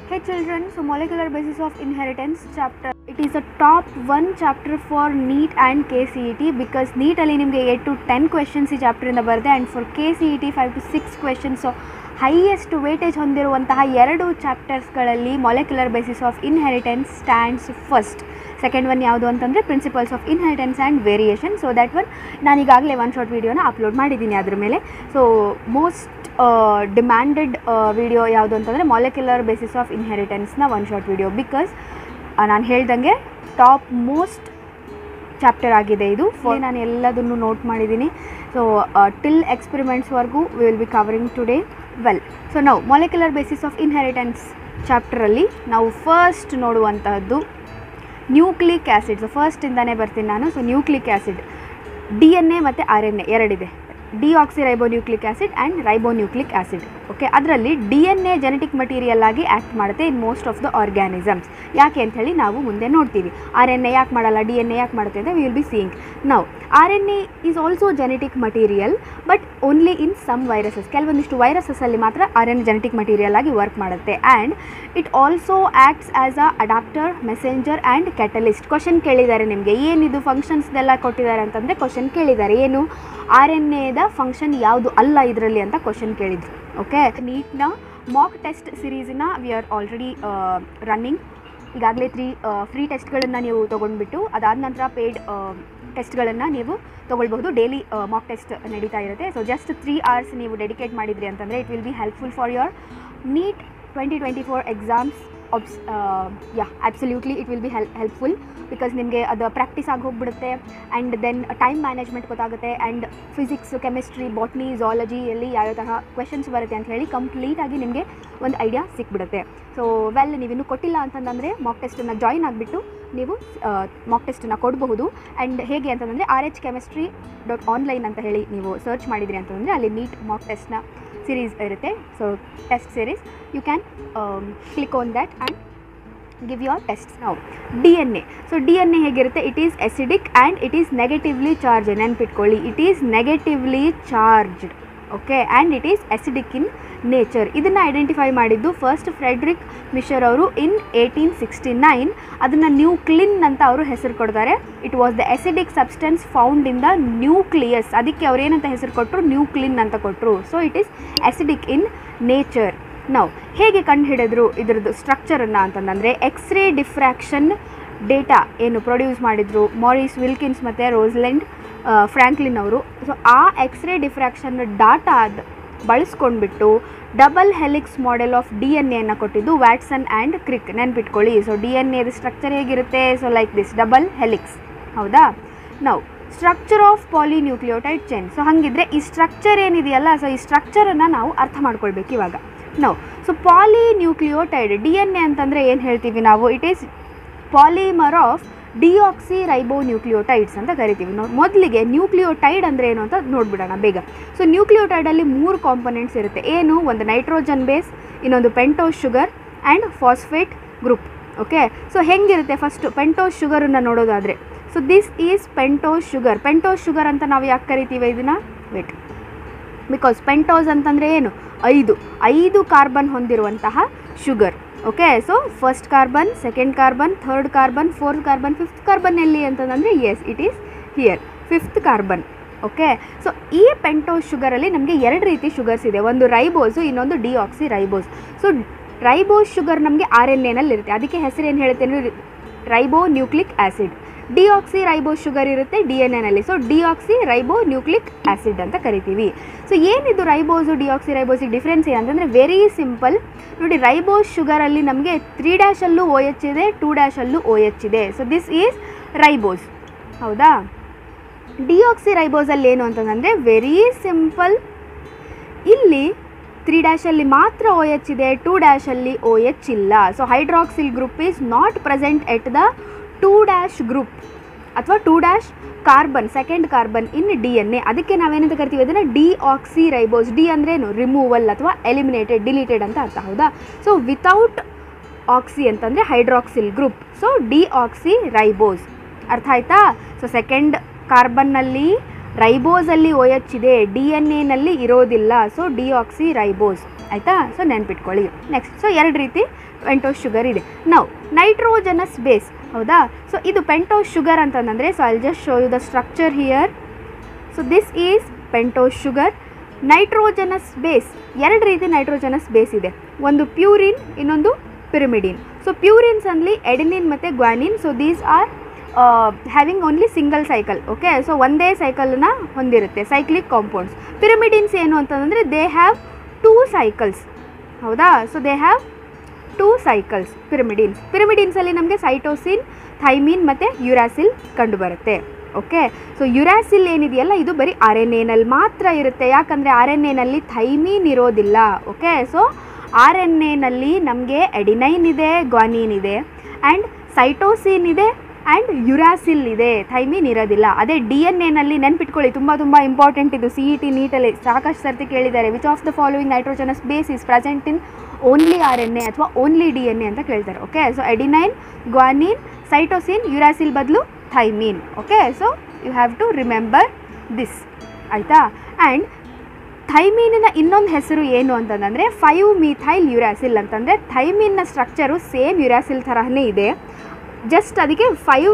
Hey children, so molecular basis of inheritance chapter. It is a top 1 chapter for NEET and KCET because NEET ಅಲ್ಲಿ ನಿಮಗೆ 8 to 10 questions ಈ chapter ಇಂದ ಬರುತ್ತೆ and for KCET 5 to 6 questions. So highest weightage ಹೊಂದಿರುವಂತಹ ಎರಡು ಚಾಪ್ಟರ್ಸ್ಗಳಲ್ಲಿ molecular basis of inheritance stands first. Second one ಯಾವುದು ಅಂತಂದರೆ principles of inheritance and variation. So that one ನಾನು ಈಗಾಗಲೇ ಒನ್ ಶಾರ್ಟ್ ವೀಡಿಯೋನ ಅಪ್ಲೋಡ್ ಮಾಡಿದ್ದೀನಿ ಅದ್ರ ಮೇಲೆ. ಸೊ ಮೋಸ್ಟ್ ಡಿಮ್ಯಾಂಡೆಡ್ ವಿಡಿಯೋ ಯಾವುದು ಅಂತಂದರೆ ಮಾಲಿಕ್ಯುಲರ್ ಬೇಸಿಸ್ ಆಫ್ ಇನ್ಹೆರಿಟೆನ್ಸ್ನ ಒನ್ ಶಾರ್ಟ್ ವಿಡಿಯೋ ಬಿಕಾಸ್ ನಾನು ಹೇಳ್ದಂಗೆ ಟಾಪ್ ಮೋಸ್ಟ್ ಚಾಪ್ಟರ್ ಆಗಿದೆ ಇದು. ನಾನು ಎಲ್ಲದನ್ನು ನೋಟ್ ಮಾಡಿದ್ದೀನಿ. ಸೊ ಟಿಲ್ ಎಕ್ಸ್ಪೆರಿಮೆಂಟ್ಸ್ವರೆಗೂ we will be covering today well. So ನಾವು ಮಾಲಿಕ್ಯುಲರ್ ಬೇಸಿಸ್ ಆಫ್ ಇನ್ಹೆರಿಟೆನ್ಸ್ ಚಾಪ್ಟರಲ್ಲಿ ನಾವು ಫಸ್ಟ್ ನೋಡುವಂತಹದ್ದು ನ್ಯೂಕ್ಲಿಕ್ ಆ್ಯಸಿಡ್. ಸೊ ಫಸ್ಟಿಂದನೇ ಬರ್ತೀನಿ ನಾನು. ಸೊ ನ್ಯೂಕ್ಲಿಕ್ ಆ್ಯಸಿಡ್ DNA ಮತ್ತು RNA ಎರಡಿದೆ, deoxyribonucleic acid and ribonucleic acid. Okay, ಅದರಲ್ಲಿ DNA ಜೆನೆಟಿಕ್ ಮಟೀರಿಯಲ್ ಆಗಿ ಆ್ಯಕ್ಟ್ ಮಾಡುತ್ತೆ in most of the organisms. ಯಾಕೆ ಅಂತ ಹೇಳಿ ನಾವು ಮುಂದೆ ನೋಡ್ತೀವಿ. RNA ಯಾಕೆ ಮಾಡಲ್ಲ, DNA ಯಾಕೆ ಮಾಡುತ್ತೆ ಅಂತ ವಿ ವಿಲ್ ಬಿ ಸೀಯಿಂಗ್. ನಾವು RNA is also genetic material but only in some viruses. ಕೆಲವೊಂದಿಷ್ಟು ವೈರಸಸ್ಸಲ್ಲಿ ಮಾತ್ರ RNA ಜೆನೆಟಿಕ್ ಮಟೀರಿಯಲ್ ಆಗಿ ವರ್ಕ್ ಮಾಡುತ್ತೆ. And it also acts as a adaptor, messenger and catalyst. Question ಕೇಳಿದ್ದಾರೆ ನಿಮಗೆ, ಏನಿದು ಫಂಕ್ಷನ್ಸ್ದೆಲ್ಲ ಕೊಟ್ಟಿದ್ದಾರೆ ಅಂತಂದರೆ ಕ್ವಶನ್ ಕೇಳಿದ್ದಾರೆ, ಏನು RNAದ ಫಂಕ್ಷನ್ ಯಾವುದು ಅಲ್ಲ ಇದರಲ್ಲಿ ಅಂತ ಕ್ವಶನ್ ಕೇಳಿದರು. ಓಕೆ, ನೀಟ್ನ ಮಾಕ್ ಟೆಸ್ಟ್ ಸಿರೀಸಿನ ವಿ ಆರ್ ಆಲ್ರೆಡಿ ರನ್ನಿಂಗ್. ಈಗಾಗಲೇ 3 ಫ್ರೀ ಟೆಸ್ಟ್ಗಳನ್ನು ನೀವು ತೊಗೊಂಡ್ಬಿಟ್ಟು ಅದಾದ ನಂತರ ಪೇಯ್ಡ್ ಟೆಸ್ಟ್ಗಳನ್ನು ನೀವು ತೊಗೊಳ್ಬಹುದು. ಡೈಲಿ ಮಾಕ್ ಟೆಸ್ಟ್ ನಡೀತಾ ಇರುತ್ತೆ. ಸೊ ಜಸ್ಟ್ 3 hours ನೀವು ಡೆಡಿಕೇಟ್ ಮಾಡಿದ್ರಿ ಅಂತಂದರೆ it will be helpful for your NEET 2024 exams. Absolutely it will be helpful because ನಿಮಗೆ ಅದು ಪ್ರಾಕ್ಟೀಸ್ ಆಗಿ ಹೋಗಿಬಿಡುತ್ತೆ. ಆ್ಯಂಡ್ ದೆನ್ ಟೈಮ್ ಮ್ಯಾನೇಜ್ಮೆಂಟ್ ಗೊತ್ತಾಗುತ್ತೆ. ಆ್ಯಂಡ್ ಫಿಸಿಕ್ಸ್, ಕೆಮಿಸ್ಟ್ರಿ, ಬಾಟ್ನಿ, ಝಾಲಜಿಯಲ್ಲಿ ಯಾವ್ಯಾವ ತರಹ ಕ್ವೆಶನ್ಸ್ ಬರುತ್ತೆ ಅಂತ ಹೇಳಿ ಕಂಪ್ಲೀಟಾಗಿ ನಿಮಗೆ ಒಂದು ಐಡಿಯಾ ಸಿಕ್ಬಿಡುತ್ತೆ. ಸೊ ನೀವಿನ್ನೂ ಕೊಟ್ಟಿಲ್ಲ ಅಂತಂದರೆ ಮಾಕ್ ಟೆಸ್ಟನ್ನು ಜಾಯಿನ್ ಆಗಿಬಿಟ್ಟು ನೀವು ಮಾಕ್ ಟೆಸ್ಟನ್ನು ಕೊಡಬಹುದು. ಆ್ಯಂಡ್ ಹೇಗೆ ಅಂತಂದರೆ rhchemistry.online ಅಂತ ಹೇಳಿ ನೀವು ಸರ್ಚ್ ಮಾಡಿದ್ರಿ ಅಂತಂದರೆ ಅಲ್ಲಿ ನೀಟ್ ಮಾಕ್ ಟೆಸ್ಟ್ನ series ಇರುತ್ತೆ. So test series you can click on that and give your tests. ನಾವು DNA. ಸೊ DNA ಹೇಗಿರುತ್ತೆ, it is acidic and it is negatively charge. ನೆನ್ಪಿಟ್ಕೊಳ್ಳಿ, it is negatively charged. Okay, and it is acidic in nature. ಇದನ್ನು identify ಮಾಡಿದ್ದು first Friedrich Miescher ಅವರು in 1869. ಅದನ್ನು nuclein ಅಂತ ಅವರು ಹೆಸರು ಕೊಡ್ತಾರೆ. It was the acidic substance found in the nucleus. ಅದಕ್ಕೆ ಅವ್ರು ಏನಂತ ಹೆಸರು ಕೊಟ್ಟರು, ನ್ಯೂಕ್ಲಿನ್ ಅಂತ ಕೊಟ್ಟರು. So it is acidic in nature. ನಾವು ಹೇಗೆ ಕಂಡುಹಿಡಿದ್ರು ಇದರದ್ದು ಸ್ಟ್ರಕ್ಚರನ್ನು ಅಂತಂದರೆ ಎಕ್ಸ್ರೇ ಡಿಫ್ರ್ಯಾಕ್ಷನ್ ಡೇಟಾ ಏನು ಪ್ರೊಡ್ಯೂಸ್ ಮಾಡಿದರು ಮಾರಿಸ್ ವಿಲ್ಕಿನ್ಸ್ ಮತ್ತು ರೋಸ್ಲೆಂಡ್ ಫ್ರ್ಯಾಂಕ್ಲಿನ್ ಅವರು. ಸೊ ಆ ಎಕ್ಸ್ರೇ ಡಿಫ್ರ್ಯಾಕ್ಷನ್ ಡಾಟಾ ಬಳಸ್ಕೊಂಡ್ಬಿಟ್ಟು double helix model of DNA ಕೊಟ್ಟಿದ್ದು ವ್ಯಾಟ್ಸನ್ ಆ್ಯಂಡ್ ಕ್ರಿಕ್. ನೆನ್ಪಿಟ್ಕೊಳ್ಳಿ. ಸೊ DNAದ ಸ್ಟ್ರಕ್ಚರ್ ಹೇಗಿರುತ್ತೆ, so like this double helix. ಹೌದಾ? ನಾವು structure of polynucleotide chain. So ಹಾಗಿದ್ರೆ ಈ ಸ್ಟ್ರಕ್ಚರ್ ಏನಿದೆಯಲ್ಲ, ಸೊ ಈ ಸ್ಟ್ರಕ್ಚರನ್ನು ನಾವು ಅರ್ಥ ಮಾಡ್ಕೊಳ್ಬೇಕು ಇವಾಗ. ನಾವು ಸೊ ಪಾಲಿನ್ಯೂಕ್ಲಿಯೋಟೈಡ್ DNA ಅಂತಂದರೆ ಏನು ಹೇಳ್ತೀವಿ ನಾವು, ಇಟ್ ಈಸ್ ಪಾಲಿಮರ್ ಆಫ್ ಡಿಆಕ್ಸಿರೈಬೋನ್ಯೂಕ್ಲಿಯೋಟೈಡ್ಸ್ ಅಂತ ಕರಿತೀವಿ. ನಾವು ಮೊದಲಿಗೆ ನ್ಯೂಕ್ಲಿಯೋಟೈಡ್ ಅಂದರೆ ಏನು ಅಂತ ನೋಡಿಬಿಡೋಣ ಬೇಗ. ಸೊ ನ್ಯೂಕ್ಲಿಯೋಟೈಡಲ್ಲಿ 3 ಕಾಂಪೊನೆಂಟ್ಸ್ ಇರುತ್ತೆ. ಏನು, ಒಂದು ನೈಟ್ರೋಜನ್ ಬೇಸ್, ಇನ್ನೊಂದು pentose sugar and phosphate group. Okay, so ಹೆಂಗಿರುತ್ತೆ ಫಸ್ಟು ಪೆಂಟೋಸ್ ಶುಗರನ್ನು ನೋಡೋದಾದರೆ, so this is pentose sugar. Pentose sugar ಅಂತ ನಾವು ಯಾಕೆ ಕರಿತೀವಿ ಇದನ್ನು, ವೇಟ್, ಬಿಕಾಸ್ ಪೆಂಟೋಸ್ ಅಂತಂದರೆ ಏನು, 5 ಕಾರ್ಬನ್ ಹೊಂದಿರುವಂತಹ sugar. Okay, so first carbon, second carbon, third carbon, fourth carbon, fifth carbon ಎಲ್ಲಿ ಅಂತಂದರೆ yes it is here, fifth carbon. Okay, so ಈ ಪೆಂಟೋಸ್ ಶುಗರಲ್ಲಿ ನಮಗೆ 2 ರೀತಿ ಶುಗರ್ಸ್ ಇದೆ, ಒಂದು ರೈಬೋಸು, ಇನ್ನೊಂದು ಡಿಆಕ್ಸಿರೈಬೋಸ್. ಸೊ ರೈಬೋಸ್ ಶುಗರ್ ನಮಗೆ RNAನಲ್ಲಿ ಇರುತ್ತೆ, ಅದಕ್ಕೆ ಹೆಸರು ಏನು ಹೇಳ್ತೇನೆ, ರೈಬೋನ್ಯೂಕ್ಲಿಕ್ ಆ್ಯಸಿಡ್. ಡಿಆಕ್ಸಿರೈಬೋಸ್ ಶುಗರ್ ಇರುತ್ತೆ DNA ನಲ್ಲಿ. ಸೊ ಡಿಆಕ್ಸಿರೈಬೋನ್ಯೂಕ್ಲಿಕ್ ಆ್ಯಸಿಡ್ ಅಂತ ಕರಿತೀವಿ. ಸೊ ಏನಿದು ರೈಬೋಸು ಡಿಆಕ್ಸಿರೈಬೋಸಿಗೆ ಡಿಫ್ರೆನ್ಸ್ ಏನಂತಂದರೆ ವೆರಿ ಸಿಂಪಲ್. ನೋಡಿ, ರೈಬೋಸ್ ಶುಗರಲ್ಲಿ ನಮಗೆ 3' OH ಇದೆ, 2' OH ಇದೆ. So this is ribose. ಹೌದಾ? ಡಿಆಕ್ಸಿರೈಬೋಸಲ್ಲಿ ಏನು ಅಂತಂದರೆ ವೆರಿ ಸಿಂಪಲ್, ಇಲ್ಲಿ 3' ಮಾತ್ರ OH ಇದೆ, 2' OH ಇಲ್ಲ. So hydroxyl group is not present at the 2' group ಅಥವಾ 2' ಕಾರ್ಬನ್, ಸೆಕೆಂಡ್ ಕಾರ್ಬನ್ ಇನ್ DNA. ಅದಕ್ಕೆ ನಾವೇನಂತ ಕರಿತೀವಿ ಅದನ್ನು ಡಿಆಕ್ಸಿರೈಬೋಸ್. ಡಿ ಅಂದ್ರೇನು, ರಿಮೂವಲ್ ಅಥವಾ ಎಲಿಮಿನೇಟೆಡ್, ಡಿಲೀಟೆಡ್ ಅಂತ ಅರ್ಥ. ಹೌದಾ? ಸೊ ವಿತೌಟ್ ಆಕ್ಸಿ ಅಂತಂದರೆ ಹೈಡ್ರಾಕ್ಸಿಲ್ ಗ್ರೂಪ್. So deoxyribose. ಅರ್ಥ ಆಯ್ತಾ? ಸೊ ಸೆಕೆಂಡ್ ಕಾರ್ಬನ್ನಲ್ಲಿ ರೈಬೋಸಲ್ಲಿ OH ಇದೆ, DNA ನಲ್ಲಿ ಇರೋದಿಲ್ಲ. ಸೊ ಡಿಆಕ್ಸಿರೈಬೋಸ್ ಆಯಿತಾ. ಸೊ ನೆನ್ಪಿಟ್ಕೊಳ್ಳಿ. ನೆಕ್ಸ್ಟ್, ಸೊ 2 ರೀತಿ ಪೆಂಟೋಸ್ ಶುಗರ್ ಇದೆ. ನಾವು ನೈಟ್ರೋಜನಸ್ ಬೇಸ್, ಹೌದಾ. ಸೊ ಇದು ಪೆಂಟೋಸ್ ಶುಗರ್ ಅಂತಂದರೆ, so I just show you the structure here. So this is pentose sugar. Nitrogenous base, 2 ರೀತಿ ನೈಟ್ರೋಜನಸ್ ಬೇಸ್ ಇದೆ. ಒಂದು ಪ್ಯೂರಿನ್, ಇನ್ನೊಂದು ಪಿರಿಮಿಡಿನ್. ಸೊ ಪ್ಯೂರಿನ್ಸ್ ಅಲ್ಲಿ ಎಡೆನಿನ್ ಮತ್ತು guanine. So these are having only single cycle. Okay, so ಒಂದೇ ಸೈಕಲನ್ನ ಹೊಂದಿರುತ್ತೆ, cyclic compounds. Pyrimidines ಏನು ಅಂತಂದರೆ ದೇ ಹ್ಯಾವ್ 2 ಸೈಕಲ್ಸ್, ಹೌದಾ. So they have 2 cycles pyrimidines. ಪಿರಿಮಿಡಿನ್ಸಲ್ಲಿ ನಮಗೆ ಸೈಟೋಸಿನ್, ಥೈಮಿನ್ ಮತ್ತು ಯುರಾಸಿಲ್ ಕಂಡುಬರುತ್ತೆ. ಓಕೆ, ಸೊ ಯುರಾಸಿಲ್ ಏನಿದೆಯಲ್ಲ ಇದು ಬರೀ RNAನಲ್ಲಿ ಮಾತ್ರ ಇರುತ್ತೆ. ಯಾಕಂದರೆ RNAನಲ್ಲಿ ಥೈಮಿನ್ ಇರೋದಿಲ್ಲ. ಓಕೆ, ಸೊ RNAನಲ್ಲಿ ನಮಗೆ ಎಡಿನೈನ್ ಇದೆ, ಗ್ವಾನಿನ್ ಇದೆ, ಆ್ಯಂಡ್ ಸೈಟೋಸಿನ್ ಇದೆ, ಆ್ಯಂಡ್ ಯುರಾಸಿಲ್ ಇದೆ, ಥೈಮಿನ್ ಇರೋದಿಲ್ಲ. ಅದೇ DNA ನೆನ್ಪಿಟ್ಕೊಳ್ಳಿ, ತುಂಬ ಇಂಪಾರ್ಟೆಂಟ್ ಇದು. CET ನೀಟಲ್ಲಿ ಸಾಕಷ್ಟು ಸರ್ತಿ ಕೇಳಿದ್ದಾರೆ, which of the following nitrogenous base is present in only RNA ಅಥವಾ ಓನ್ಲಿ DNA ಅಂತ ಕೇಳ್ತಾರೆ. Okay, so adenine, guanine, cytosine, uracil ಬದಲು thymine. Okay, so you have to remember this, ಆಯಿತಾ. ಆ್ಯಂಡ್ ಥೈಮಿನಿನ ಇನ್ನೊಂದು ಹೆಸರು ಏನು ಅಂತಂದರೆ 5-ಮಿಥೈಲ್ ಯುರಾಸಿಲ್ ಅಂತಂದರೆ ಥೈಮಿನ್ನ ಸ್ಟ್ರಕ್ಚರು ಸೇಮ್ ಯುರಾಸಿಲ್ ತರಹನೇ ಇದೆ. ಜಸ್ಟ್ ಅದಕ್ಕೆ 5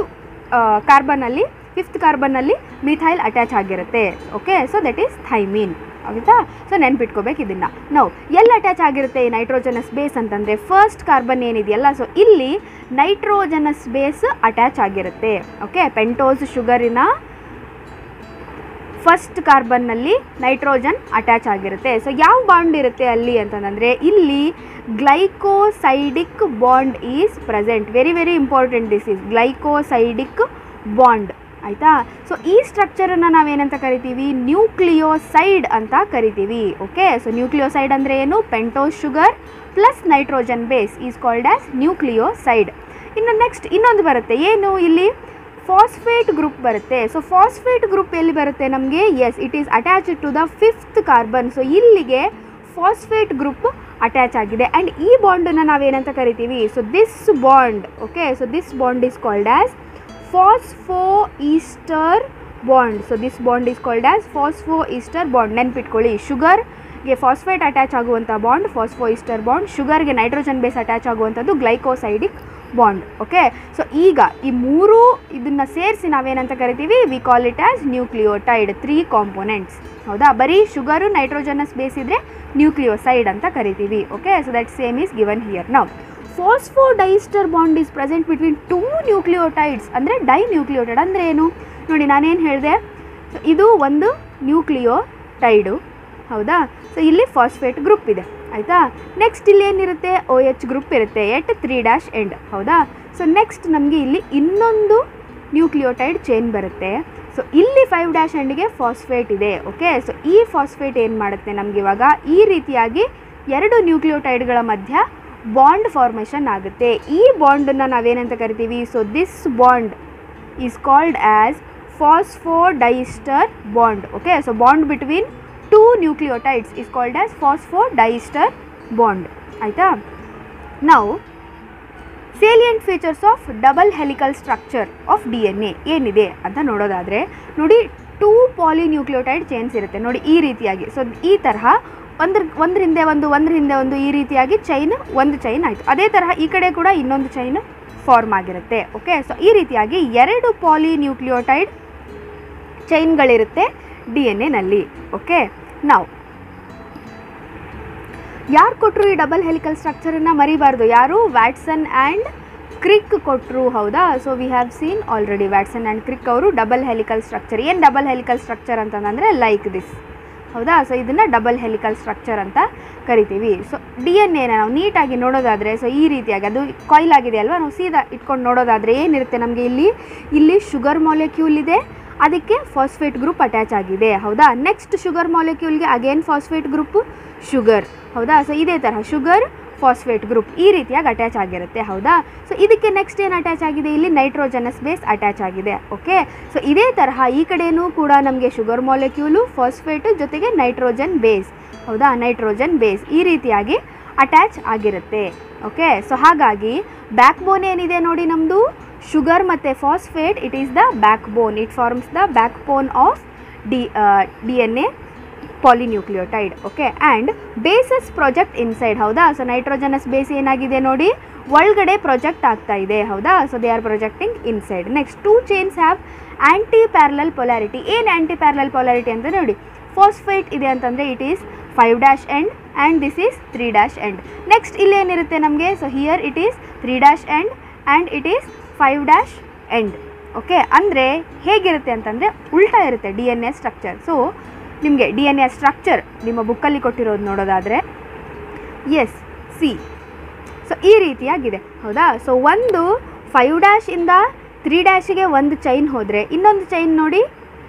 ಕಾರ್ಬನಲ್ಲಿ 5th ಕಾರ್ಬನ್ನಲ್ಲಿ ಮಿಥೈಲ್ ಅಟ್ಯಾಚ್ ಆಗಿರುತ್ತೆ. Okay, so that is thymine, ಆಗುತ್ತಾ. ಸೊ ನೆನ್ಪಿಟ್ಕೋಬೇಕು ಇದನ್ನು. ನಾವು ಎಲ್ಲಿ ಅಟ್ಯಾಚ್ ಆಗಿರುತ್ತೆ ಈ ನೈಟ್ರೋಜನಸ್ ಬೇಸ್ ಅಂತಂದರೆ ಫಸ್ಟ್ ಕಾರ್ಬನ್ ಏನಿದೆಯಲ್ಲ, ಸೊ ಇಲ್ಲಿ ನೈಟ್ರೋಜನಸ್ ಬೇಸ್ ಅಟ್ಯಾಚ್ ಆಗಿರುತ್ತೆ. ಓಕೆ, ಪೆಂಟೋಸ್ ಶುಗರಿನ ಫಸ್ಟ್ ಕಾರ್ಬನ್ನಲ್ಲಿ ನೈಟ್ರೋಜನ್ ಅಟ್ಯಾಚ್ ಆಗಿರುತ್ತೆ. ಸೊ ಯಾವ ಬಾಂಡ್ ಇರುತ್ತೆ ಅಲ್ಲಿ ಅಂತಂದರೆ ಇಲ್ಲಿ glycosidic bond is present. Very important this is glycosidic bond, ಆಯಿತಾ. ಸೊ ಈ ಸ್ಟ್ರಕ್ಚರನ್ನು ನಾವೇನಂತ ಕರಿತೀವಿ, ನ್ಯೂಕ್ಲಿಯೋಸೈಡ್ ಅಂತ ಕರಿತೀವಿ. ಓಕೆ, ಸೊ ನ್ಯೂಕ್ಲಿಯೋಸೈಡ್ ಅಂದರೆ ಏನು, pentose sugar plus nitrogen base is called as nucleoside. ಇನ್ನು ನೆಕ್ಸ್ಟ್ ಇನ್ನೊಂದು ಬರುತ್ತೆ, ಏನು ಇಲ್ಲಿ ಫಾಸ್ಫೇಟ್ ಗ್ರೂಪ್ ಬರುತ್ತೆ. ಸೊ ಫಾಸ್ಫೇಟ್ ಗ್ರೂಪ್ ಎಲ್ಲಿ ಬರುತ್ತೆ ನಮಗೆ, yes it is attached to the 5th carbon. So ಇಲ್ಲಿಗೆ ಫಾಸ್ಫೇಟ್ ಗ್ರೂಪ್ ಅಟ್ಯಾಚ್ ಆಗಿದೆ. ಆ್ಯಂಡ್ ಈ ಬಾಂಡನ್ನು ನಾವೇನಂತ ಕರಿತೀವಿ, so this bond, okay, so this bond is called as phosphoester bond. So this bond is called as phosphoester bond. ನೆನ್ಪಿಟ್ಕೊಳ್ಳಿ, ಶುಗರ್ಗೆ phosphate attach ಆಗುವಂಥ bond phosphoester bond, ಶುಗರ್ಗೆ ನೈಟ್ರೋಜನ್ ಬೇಸ್ ಅಟ್ಯಾಚ್ ಆಗುವಂಥದ್ದು ಗ್ಲೈಕೋಸೈಡಿಕ್ ಬಾಂಡ್. ಓಕೆ, ಸೊ ಈಗ ಈ 3 ಇದನ್ನು ಸೇರಿಸಿ ನಾವೇನಂತ ಕರಿತೀವಿ, we call it as nucleotide, 3 components, ಹೌದಾ. ಬರೀ ಶುಗರು ನೈಟ್ರೋಜನಸ್ ಬೇಸ್ ಇದ್ದರೆ ನ್ಯೂಕ್ಲಿಯೋಸೈಡ್ ಅಂತ ಕರಿತೀವಿ. Okay, so that same is given here. ನಾವು phosphodiester bond is present between 2 nucleotides. ಅಂದರೆ ಡೈನ್ಯೂಕ್ಲಿಯೋಟೈಡ್ ಅಂದರೆ ಏನು ನೋಡಿ, ನಾನೇನು ಹೇಳಿದೆ, ಸೊ ಇದು ಒಂದು ನ್ಯೂಕ್ಲಿಯೋಟೈಡು, ಹೌದಾ. ಸೊ ಇಲ್ಲಿ ಫಾಸ್ಫೇಟ್ ಗ್ರೂಪ್ ಇದೆ, ಆಯಿತಾ. ನೆಕ್ಸ್ಟ್ ಇಲ್ಲಿ ಏನಿರುತ್ತೆ, OH ಗ್ರೂಪ್ ಇರುತ್ತೆ ಎಟ್ 3' ಎಂಡ್, ಹೌದಾ. ಸೊ ನೆಕ್ಸ್ಟ್ ನಮಗೆ ಇಲ್ಲಿ ಇನ್ನೊಂದು ನ್ಯೂಕ್ಲಿಯೋಟೈಡ್ ಚೈನ್ ಬರುತ್ತೆ. ಸೊ ಇಲ್ಲಿ 5' ಎಂಡ್ಗೆ ಫಾಸ್ಫೇಟ್ ಇದೆ. ಓಕೆ, ಸೊ ಈ ಫಾಸ್ಫೇಟ್ ಏನು ಮಾಡುತ್ತೆ ನಮಗೆ ಇವಾಗ ಈ ರೀತಿಯಾಗಿ 2 ನ್ಯೂಕ್ಲಿಯೋಟೈಡ್ಗಳ ಮಧ್ಯ ಬಾಂಡ್ ಫಾರ್ಮೇಷನ್ ಆಗುತ್ತೆ. ಈ ಬಾಂಡನ್ನು ನಾವೇನಂತ ಕರಿತೀವಿ, so this bond is called as phosphodiester bond. Okay, so bond between 2 nucleotides is called as phosphodiester bond, ಆಯಿತಾ. ನಾವು salient features of double helical structure of DNA ಏನಿದೆ ಅಂತ ನೋಡೋದಾದರೆ ನೋಡಿ, 2 ಪಾಲಿನ್ಯೂಕ್ಲಿಯೋಟೈಡ್ ಚೈನ್ಸ್ ಇರುತ್ತೆ ನೋಡಿ ಈ ರೀತಿಯಾಗಿ. ಸೊ ಈ ತರಹ ಒಂದ್ರ ಹಿಂದೆ ಒಂದು ಈ ರೀತಿಯಾಗಿ ಒಂದು ಚೈನ್ ಆಯಿತು. ಅದೇ ತರಹ ಈ ಕಡೆ ಕೂಡ ಇನ್ನೊಂದು ಚೈನ್ ಫಾರ್ಮ್ ಆಗಿರುತ್ತೆ. ಓಕೆ, ಸೊ ಈ ರೀತಿಯಾಗಿ 2 ಪಾಲಿನ್ಯೂಕ್ಲಿಯೋಟೈಡ್ ಚೈನ್ಗಳಿರುತ್ತೆ DNA ಓಕೆ, ನಾವು ಯಾರು ಕೊಟ್ಟರು ಈ ಡಬಲ್ ಹೆಲಿಕಲ್ ಸ್ಟ್ರಕ್ಚರನ್ನು ಮರಿಬಾರ್ದು, ಯಾರು, ವ್ಯಾಟ್ಸನ್ ಆ್ಯಂಡ್ ಕ್ರಿಕ್ ಕೊಟ್ಟರು, ಹೌದಾ. So we have seen already Watson and Crick ಅವರು ಡಬಲ್ ಹೆಲಿಕಲ್ ಸ್ಟ್ರಕ್ಚರ್. ಏನು ಡಬಲ್ ಹೆಲಿಕಲ್ ಸ್ಟ್ರಕ್ಚರ್ ಅಂತಂದರೆ ಲೈಕ್ ದಿಸ್, ಹೌದಾ. ಸೊ ಇದನ್ನು ಡಬಲ್ ಹೆಲಿಕಲ್ ಸ್ಟ್ರಕ್ಚರ್ ಅಂತ ಕರಿತೀವಿ. ಸೊ DNA ನಾವು ನೀಟಾಗಿ ನೋಡೋದಾದರೆ, ಸೊ ಈ ರೀತಿಯಾಗಿ ಅದು ಕಾಯಿಲ್ ಆಗಿದೆ ಅಲ್ವಾ, ನಾವು ಸೀದಾ ಇಟ್ಕೊಂಡು ನೋಡೋದಾದರೆ ಏನಿರುತ್ತೆ ನಮಗೆ ಇಲ್ಲಿ ಶುಗರ್ ಮಾಲಿಕ್ಯೂಲ್ ಇದೆ, ಅದಕ್ಕೆ ಫಾಸ್ಫೇಟ್ ಗ್ರೂಪ್ ಅಟ್ಯಾಚ್ ಆಗಿದೆ, ಹೌದಾ. ನೆಕ್ಸ್ಟ್ ಶುಗರ್ ಮಾಲಿಕ್ಯೂಲ್ಗೆ ಅಗೇನ್ ಫಾಸ್ಫೇಟ್ ಗ್ರೂಪ್ ಶುಗರ್, ಹೌದಾ. ಸೊ ಇದೇ ತರಹ ಶುಗರ್ ಫಾಸ್ಫೇಟ್ ಗ್ರೂಪ್ ಈ ರೀತಿಯಾಗಿ ಅಟ್ಯಾಚ್ ಆಗಿರುತ್ತೆ, ಹೌದಾ. ಸೊ ಇದಕ್ಕೆ ನೆಕ್ಸ್ಟ್ ಏನು ಅಟ್ಯಾಚ್ ಆಗಿದೆ, ಇಲ್ಲಿ ನೈಟ್ರೋಜನಸ್ ಬೇಸ್ ಅಟ್ಯಾಚ್ ಆಗಿದೆ. ಓಕೆ, ಸೊ ಇದೇ ತರಹ ಈ ಕಡೆಯೂ ಕೂಡ ನಮಗೆ ಶುಗರ್ ಮಾಲಿಕ್ಯೂಲು, ಫಾಸ್ಫೇಟು ಜೊತೆಗೆ ನೈಟ್ರೋಜನ್ ಬೇಸ್, ಹೌದಾ, ನೈಟ್ರೋಜನ್ ಬೇಸ್ ಈ ರೀತಿಯಾಗಿ ಅಟ್ಯಾಚ್ ಆಗಿರುತ್ತೆ. ಓಕೆ, ಸೊ ಹಾಗಾಗಿ ಬ್ಯಾಕ್ ಬೋನ್ ಏನಿದೆ ನೋಡಿ ನಮ್ಮದು ಶುಗರ್ ಮತ್ತು phosphate, it is the backbone, it forms the backbone of DNA. Polynucleotide. Okay, and bases project inside. ಹೌದಾ, ಸೊ ನೈಟ್ರೋಜನಸ್ ಬೇಸ್ ಏನಾಗಿದೆ ನೋಡಿ, ಒಳಗಡೆ ಪ್ರೊಜೆಕ್ಟ್ ಆಗ್ತಾ ಇದೆ. ಹೌದಾ, so they are projecting inside. Next, 2 chains have antiparallel polarity. ಏನು antiparallel polarity ಅಂತ ನೋಡಿ, ಫಾಸ್ಫೇಟ್ ಇದೆ ಅಂತಂದರೆ it is 5' end and this is 3' end. Next ಇಲ್ಲೇನಿರುತ್ತೆ ನಮಗೆ, so here it is 3' end and it is 5' end. Okay, ಅಂದರೆ ಹೇಗಿರುತ್ತೆ ಅಂತಂದರೆ ಉಲ್ಟಾ ಇರುತ್ತೆ DNA ಸ್ಟ್ರಕ್ಚರ್. ಸೊ ನಿಮಗೆ DNA ಸ್ಟ್ರಕ್ಚರ್ ನಿಮ್ಮ ಬುಕ್ಕಲ್ಲಿ ಕೊಟ್ಟಿರೋದು ನೋಡೋದಾದರೆ ಎಸ್ ಸಿ, ಸೊ ಈ ರೀತಿಯಾಗಿದೆ. ಹೌದಾ, ಸೊ ಒಂದು 5' ಇಂದ 3' ಒಂದು ಚೈನ್ ಹೋದರೆ ಇನ್ನೊಂದು ಚೈನ್ ನೋಡಿ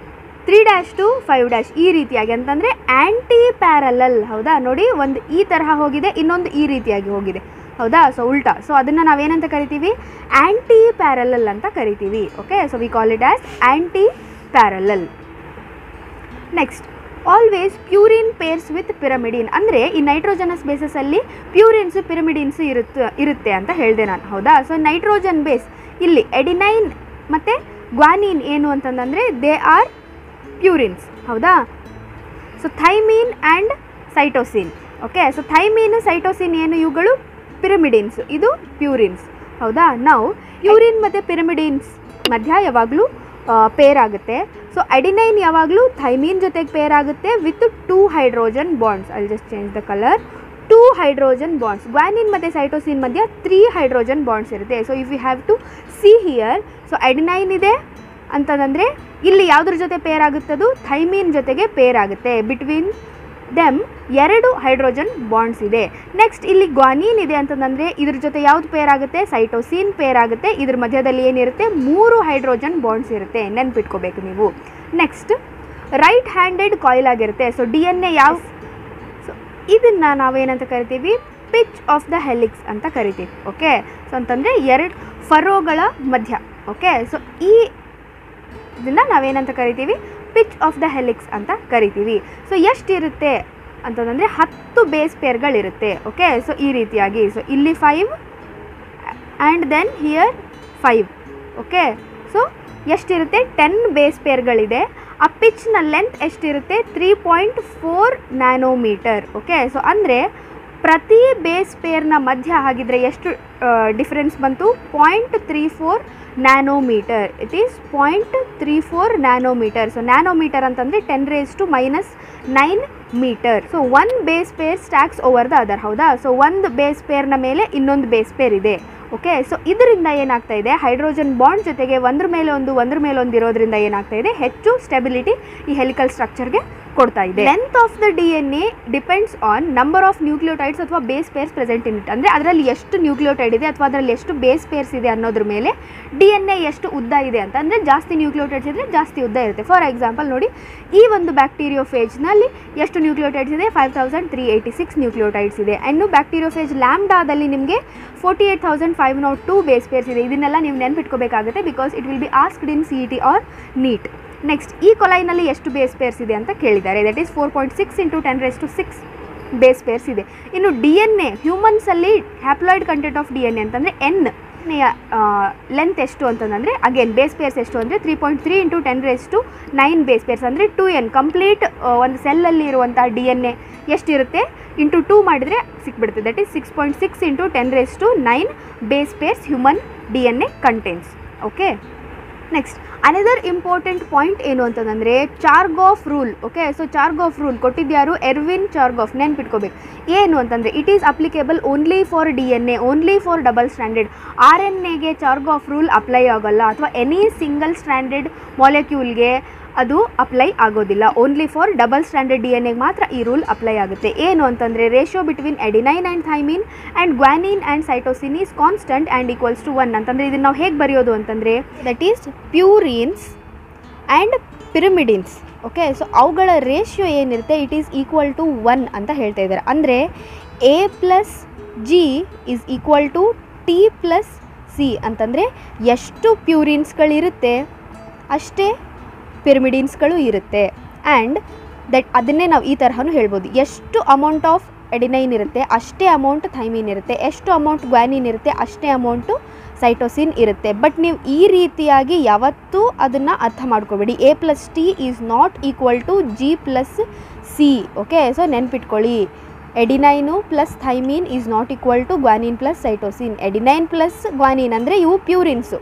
3' to 5' ಈ ರೀತಿಯಾಗಿ, ಅಂತಂದರೆ ಆ್ಯಂಟಿ ಪ್ಯಾರಲಲ್. ಹೌದಾ, ನೋಡಿ ಒಂದು ಈ ತರಹ ಹೋಗಿದೆ, ಇನ್ನೊಂದು ಈ ರೀತಿಯಾಗಿ ಹೋಗಿದೆ. ಹೌದಾ, ಸೊ ಉಲ್ಟಾ. ಸೊ ಅದನ್ನು ನಾವೇನಂತ ಕರಿತೀವಿ, ಆ್ಯಂಟಿ ಪ್ಯಾರಲಲ್ ಅಂತ ಕರಿತೀವಿ. Okay, so we call it as antiparallel. Next, always purine pairs with pyrimidine. ಅಂದರೆ ಈ ನೈಟ್ರೋಜನಸ್ ಬೇಸಸಲ್ಲಿ ಪ್ಯೂರಿನ್ಸು ಪಿರಮಿಡಿನ್ಸು ಇರುತ್ತೆ ಅಂತ ಹೇಳಿದೆ ನಾನು. ಹೌದಾ, ಸೊ ನೈಟ್ರೋಜನ್ ಬೇಸ್ ಇಲ್ಲಿ ಎಡಿನೈನ್ ಮತ್ತು ಗ್ವಾನಿನ್ ಏನು ಅಂತಂದರೆ ದೇ ಆರ್ ಪ್ಯೂರಿನ್ಸ್. ಹೌದಾ, so thymine and cytosine. Okay, so thymine cytosine ಏನು, ಇವುಗಳು ಪಿರಮಿಡಿನ್ಸ್, ಇದು ಪ್ಯೂರಿನ್ಸ್. ಹೌದಾ, ನಾವು ಪ್ಯೂರಿನ್ ಮತ್ತು ಪಿರಮಿಡಿನ್ಸ್ ಮಧ್ಯ ಯಾವಾಗಲೂ ಪೇರ್ ಆಗುತ್ತೆ. ಸೊ ಅಡಿನೈನ್ ಯಾವಾಗಲೂ ಥೈಮೀನ್ ಜೊತೆಗೆ ಪೇರ್ ಆಗುತ್ತೆ with 2 hydrogen bonds. I just change the colour. 2 hydrogen bonds. Guanine ಮತ್ತು ಸೈಟೋಸಿನ್ ಮಧ್ಯ 3 ಹೈಡ್ರೋಜನ್ ಬಾಂಡ್ಸ್ ಇರುತ್ತೆ. So if you have to see here, so adenine ಇದೆ ಅಂತಂದರೆ ಇಲ್ಲಿ ಯಾವುದ್ರ ಜೊತೆ ಪೇರ್ ಆಗುತ್ತದು, ಥೈಮೀನ್ ಜೊತೆಗೆ ಪೇರ್ ಆಗುತ್ತೆ. ಬಿಟ್ವೀನ್ ದೆಮ್ 2 ಹೈಡ್ರೋಜನ್ ಬಾಂಡ್ಸ್ ಇದೆ. ನೆಕ್ಸ್ಟ್ ಇಲ್ಲಿ ಗ್ವಾನಿನ್ ಇದೆ ಅಂತಂದರೆ ಇದ್ರ ಜೊತೆ ಯಾವ್ದು ಪೇರ್ ಆಗುತ್ತೆ, ಸೈಟೋಸಿನ್ ಪೇರ್ ಆಗುತ್ತೆ. ಇದ್ರ ಮಧ್ಯದಲ್ಲಿ ಏನಿರುತ್ತೆ, 3 ಹೈಡ್ರೋಜನ್ ಬಾಂಡ್ಸ್ ಇರುತ್ತೆ, ನೆನ್ಪಿಟ್ಕೋಬೇಕು ನೀವು. ನೆಕ್ಸ್ಟ್, ರೈಟ್ ಹ್ಯಾಂಡೆಡ್ ಕಾಯಿಲ್ ಆಗಿರುತ್ತೆ. ಸೊ DNA ಯಾವ, ಸೊ ಇದನ್ನು ನಾವೇನಂತ ಕರಿತೀವಿ, ಪಿಚ್ ಆಫ್ ದ ಹೆಲಿಕ್ಸ್ ಅಂತ ಕರಿತೀವಿ. ಓಕೆ, ಸೊ ಅಂತಂದರೆ 2 ಫರೋಗಳ ಮಧ್ಯ. ಓಕೆ, ಸೊ ಈ ಇದನ್ನು ನಾವೇನಂತ ಕರಿತೀವಿ, ಪಿಚ್ ಆಫ್ ದ ಹೆಲಿಕ್ಸ್ ಅಂತ ಕರಿತೀವಿ. ಸೊ ಎಷ್ಟಿರುತ್ತೆ ಅಂತಂದರೆ 10 ಬೇಸ್ ಪೇರ್ಗಳಿರುತ್ತೆ. ಓಕೆ, ಸೊ ಈ ರೀತಿಯಾಗಿ, ಸೊ ಇಲ್ಲಿ 5 and then here 5. Okay, so ಎಷ್ಟಿರುತ್ತೆ, 10 ಬೇಸ್ ಪೇರ್ಗಳಿದೆ. ಆ ಪಿಚ್ನ ಲೆಂತ್ ಎಷ್ಟಿರುತ್ತೆ, 3.4 ನ್ಯಾನೋಮೀಟರ್. ಓಕೆ, ಸೊ ಅಂದರೆ ಪ್ರತಿ ಬೇಸ್ ಪೇರ್ನ ಮಧ್ಯ ಹಾಗಿದ್ರೆ ಎಷ್ಟು ಡಿಫ್ರೆನ್ಸ್ ಬಂತು, 0.34 nanometre. It is 0.34 nanometre. So nanometre ಅಂತಂದರೆ 10⁻⁹ metre. So 1 base pair stacks over the other. ಹೌದಾ, ಸೊ ಒಂದು ಬೇಸ್ ಪೇರ್ನ ಮೇಲೆ ಇನ್ನೊಂದು ಬೇಸ್ ಪೇರ್ ಇದೆ. ಓಕೆ, ಸೊ ಇದರಿಂದ ಏನಾಗ್ತಾ ಇದೆ, ಹೈಡ್ರೋಜನ್ ಬಾಂಡ್ ಜೊತೆಗೆ ಒಂದ್ರ ಮೇಲೊಂದು ಇರೋದ್ರಿಂದ ಏನಾಗ್ತಾ ಇದೆ, ಹೆಚ್ಚು ಸ್ಟೆಬಿಲಿಟಿ ಈ ಹೆಲಿಕಲ್ ಸ್ಟ್ರಕ್ಚರ್ಗೆ ಕೊಡ್ತಾ ಇದೆ. Length of the DNA depends on number of nucleotides ಅಥವಾ base pairs present in it. ಅಂದರೆ ಅದರಲ್ಲಿ ಎಷ್ಟು ನ್ಯೂಕ್ಲಿಯೋಟೈಡ್ ಇದೆ ಅಥವಾ ಅದರಲ್ಲಿ ಎಷ್ಟು ಬೇಸ್ ಪೇರ್ಸ್ ಇದೆ ಅನ್ನೋದ್ರ ಮೇಲೆ DNA ಎಷ್ಟು ಉದ್ದ ಇದೆ ಅಂತ. ಅಂದರೆ ಜಾಸ್ತಿ ನ್ಯೂಕ್ಲಿಯೋಟೈಡ್ಸ್ ಇದ್ದರೆ ಜಾಸ್ತಿ ಉದ್ದ ಇರುತ್ತೆ. ಫಾರ್ ಎಕ್ಸಾಂಪಲ್ ನೋಡಿ, ಈ ಒಂದು ಬ್ಯಾಕ್ಟೀರಿಯೋಫೇಜ್ನಲ್ಲಿ ಎಷ್ಟು ನ್ಯೂಕ್ಲಿಯೋಟೈಡ್ಸ್ ಇದೆ, 5386 ನ್ಯೂಕ್ಲಿಯೋಟೈಡ್ಸ್ ಇದೆ. ಇನ್ನು ಬ್ಯಾಕ್ಟೀರಿಯೋಫೇಜ್ ಲ್ಯಾಂಬ್ಡಾದಲ್ಲಿ ನಿಮಗೆ 48502 ಬೇಸ್ ಪೇರ್ಸ್ ಇದೆ. ಇದನ್ನೆಲ್ಲ ನೀವು ನೆನ್ಪಿಟ್ಕೋಬೇಕಾಗುತ್ತೆ, because it will be asked in CET or NEET. Next, ಈ ಕೊಲೈನಲ್ಲಿ ಎಷ್ಟು ಬೇಸ್ ಪೇರ್ಸ್ ಇದೆ ಅಂತ ಕೇಳಿದ್ದಾರೆ. ದಟ್ ಈಸ್ 4.6 × 10⁶ ಬೇಸ್ ಪೇರ್ಸ್ ಇದೆ. ಇನ್ನು DNA ಹ್ಯೂಮನ್ಸಲ್ಲಿ ಹ್ಯಾಪ್ಲಾಯ್ಡ್ ಕಂಟೆಂಟ್ ಆಫ್ DNA ಅಂತಂದರೆ N ಲೆಂತ್ ಎಷ್ಟು ಅಂತಂದರೆ, ಅಗೇನ್ ಬೇಸ್ ಪೇರ್ಸ್ ಎಷ್ಟು ಅಂದರೆ 3.3 × 10⁹ ಬೇಸ್ ಪೇರ್ಸ್ ಅಂದರೆ 2N. ಕಂಪ್ಲೀಟ್ ಒಂದು ಸೆಲ್ಲಲ್ಲಿ ಇರುವಂಥ DNA ಎಷ್ಟಿರುತ್ತೆ, ಇಂಟು 2 ಮಾಡಿದರೆ ಸಿಕ್ಬಿಡುತ್ತೆ. That is 6.6 × 10⁹ base pairs human DNA contents. Okay, next another important point ಏನು ಅಂತಂದರೆ Chargaff rule. Okay, so Chargaff rule ಕೊಟ್ಟಿದ್ಯಾರು, ಎರ್ವಿನ್ ಚಾರ್ಗಾಫ್. ನೆನ್ಪಿಟ್ಕೋಬೇಕು ಏನು ಅಂತಂದರೆ it is applicable only for DNA, only for double stranded. RNAಗೆ Chargaff rule apply ಆಗೋಲ್ಲ, ಅಥವಾ any single stranded ಮಾಲಿಕ್ಯೂಲ್ಗೆ ಅದು ಅಪ್ಲೈ ಆಗೋದಿಲ್ಲ. Only for double stranded DNA ಮಾತ್ರ ಈ ರೂಲ್ ಅಪ್ಲೈ ಆಗುತ್ತೆ. ಏನು ಅಂತಂದರೆ ratio between adenine and thymine and guanine and cytosine is constant and equals to 1. ಅಂತಂದರೆ ಇದನ್ನು ನಾವು ಹೇಗೆ ಬರೆಯೋದು ಅಂತಂದರೆ that is purines and pyrimidines. Okay, so ಅವುಗಳ ರೇಷಿಯೋ ಏನಿರುತ್ತೆ ಇಟ್ ಈಸ್ ಈಕ್ವಲ್ ಟು 1 ಅಂತ ಹೇಳ್ತಾ ಇದ್ದಾರೆ. ಅಂದರೆ A+G is equal to T+C ಅಂತಂದರೆ ಎಷ್ಟು ಪ್ಯೂರಿನ್ಸ್ಗಳಿರುತ್ತೆ ಅಷ್ಟೇ ಪಿರಮಿಡಿನ್ಸ್ಗಳು ಇರುತ್ತೆ. ಆ್ಯಂಡ್ ದಟ್ ಅದನ್ನೇ ನಾವು ಈ ತರಹನೂ ಹೇಳ್ಬೋದು, ಎಷ್ಟು ಅಮೌಂಟ್ ಆಫ್ ಎಡಿನೈನ್ ಇರುತ್ತೆ ಅಷ್ಟೇ ಅಮೌಂಟ್ ಥೈಮಿನ್ ಇರುತ್ತೆ, ಎಷ್ಟು ಅಮೌಂಟ್ ಗ್ವಾನಿನ್ ಇರುತ್ತೆ ಅಷ್ಟೇ ಅಮೌಂಟು ಸೈಟೋಸಿನ್ ಇರುತ್ತೆ. ಬಟ್ ನೀವು ಈ ರೀತಿಯಾಗಿ ಯಾವತ್ತೂ ಅದನ್ನು ಅರ್ಥ ಮಾಡ್ಕೋಬೇಡಿ. A+T is not equal to G+C C. Okay, so ನೆನ್ಪಿಟ್ಕೊಳ್ಳಿ, adenine plus thymine is not equal to guanine plus cytosine. Adenine plus guanine ಅಂದರೆ ಇವು ಪ್ಯೂರಿನ್ಸು,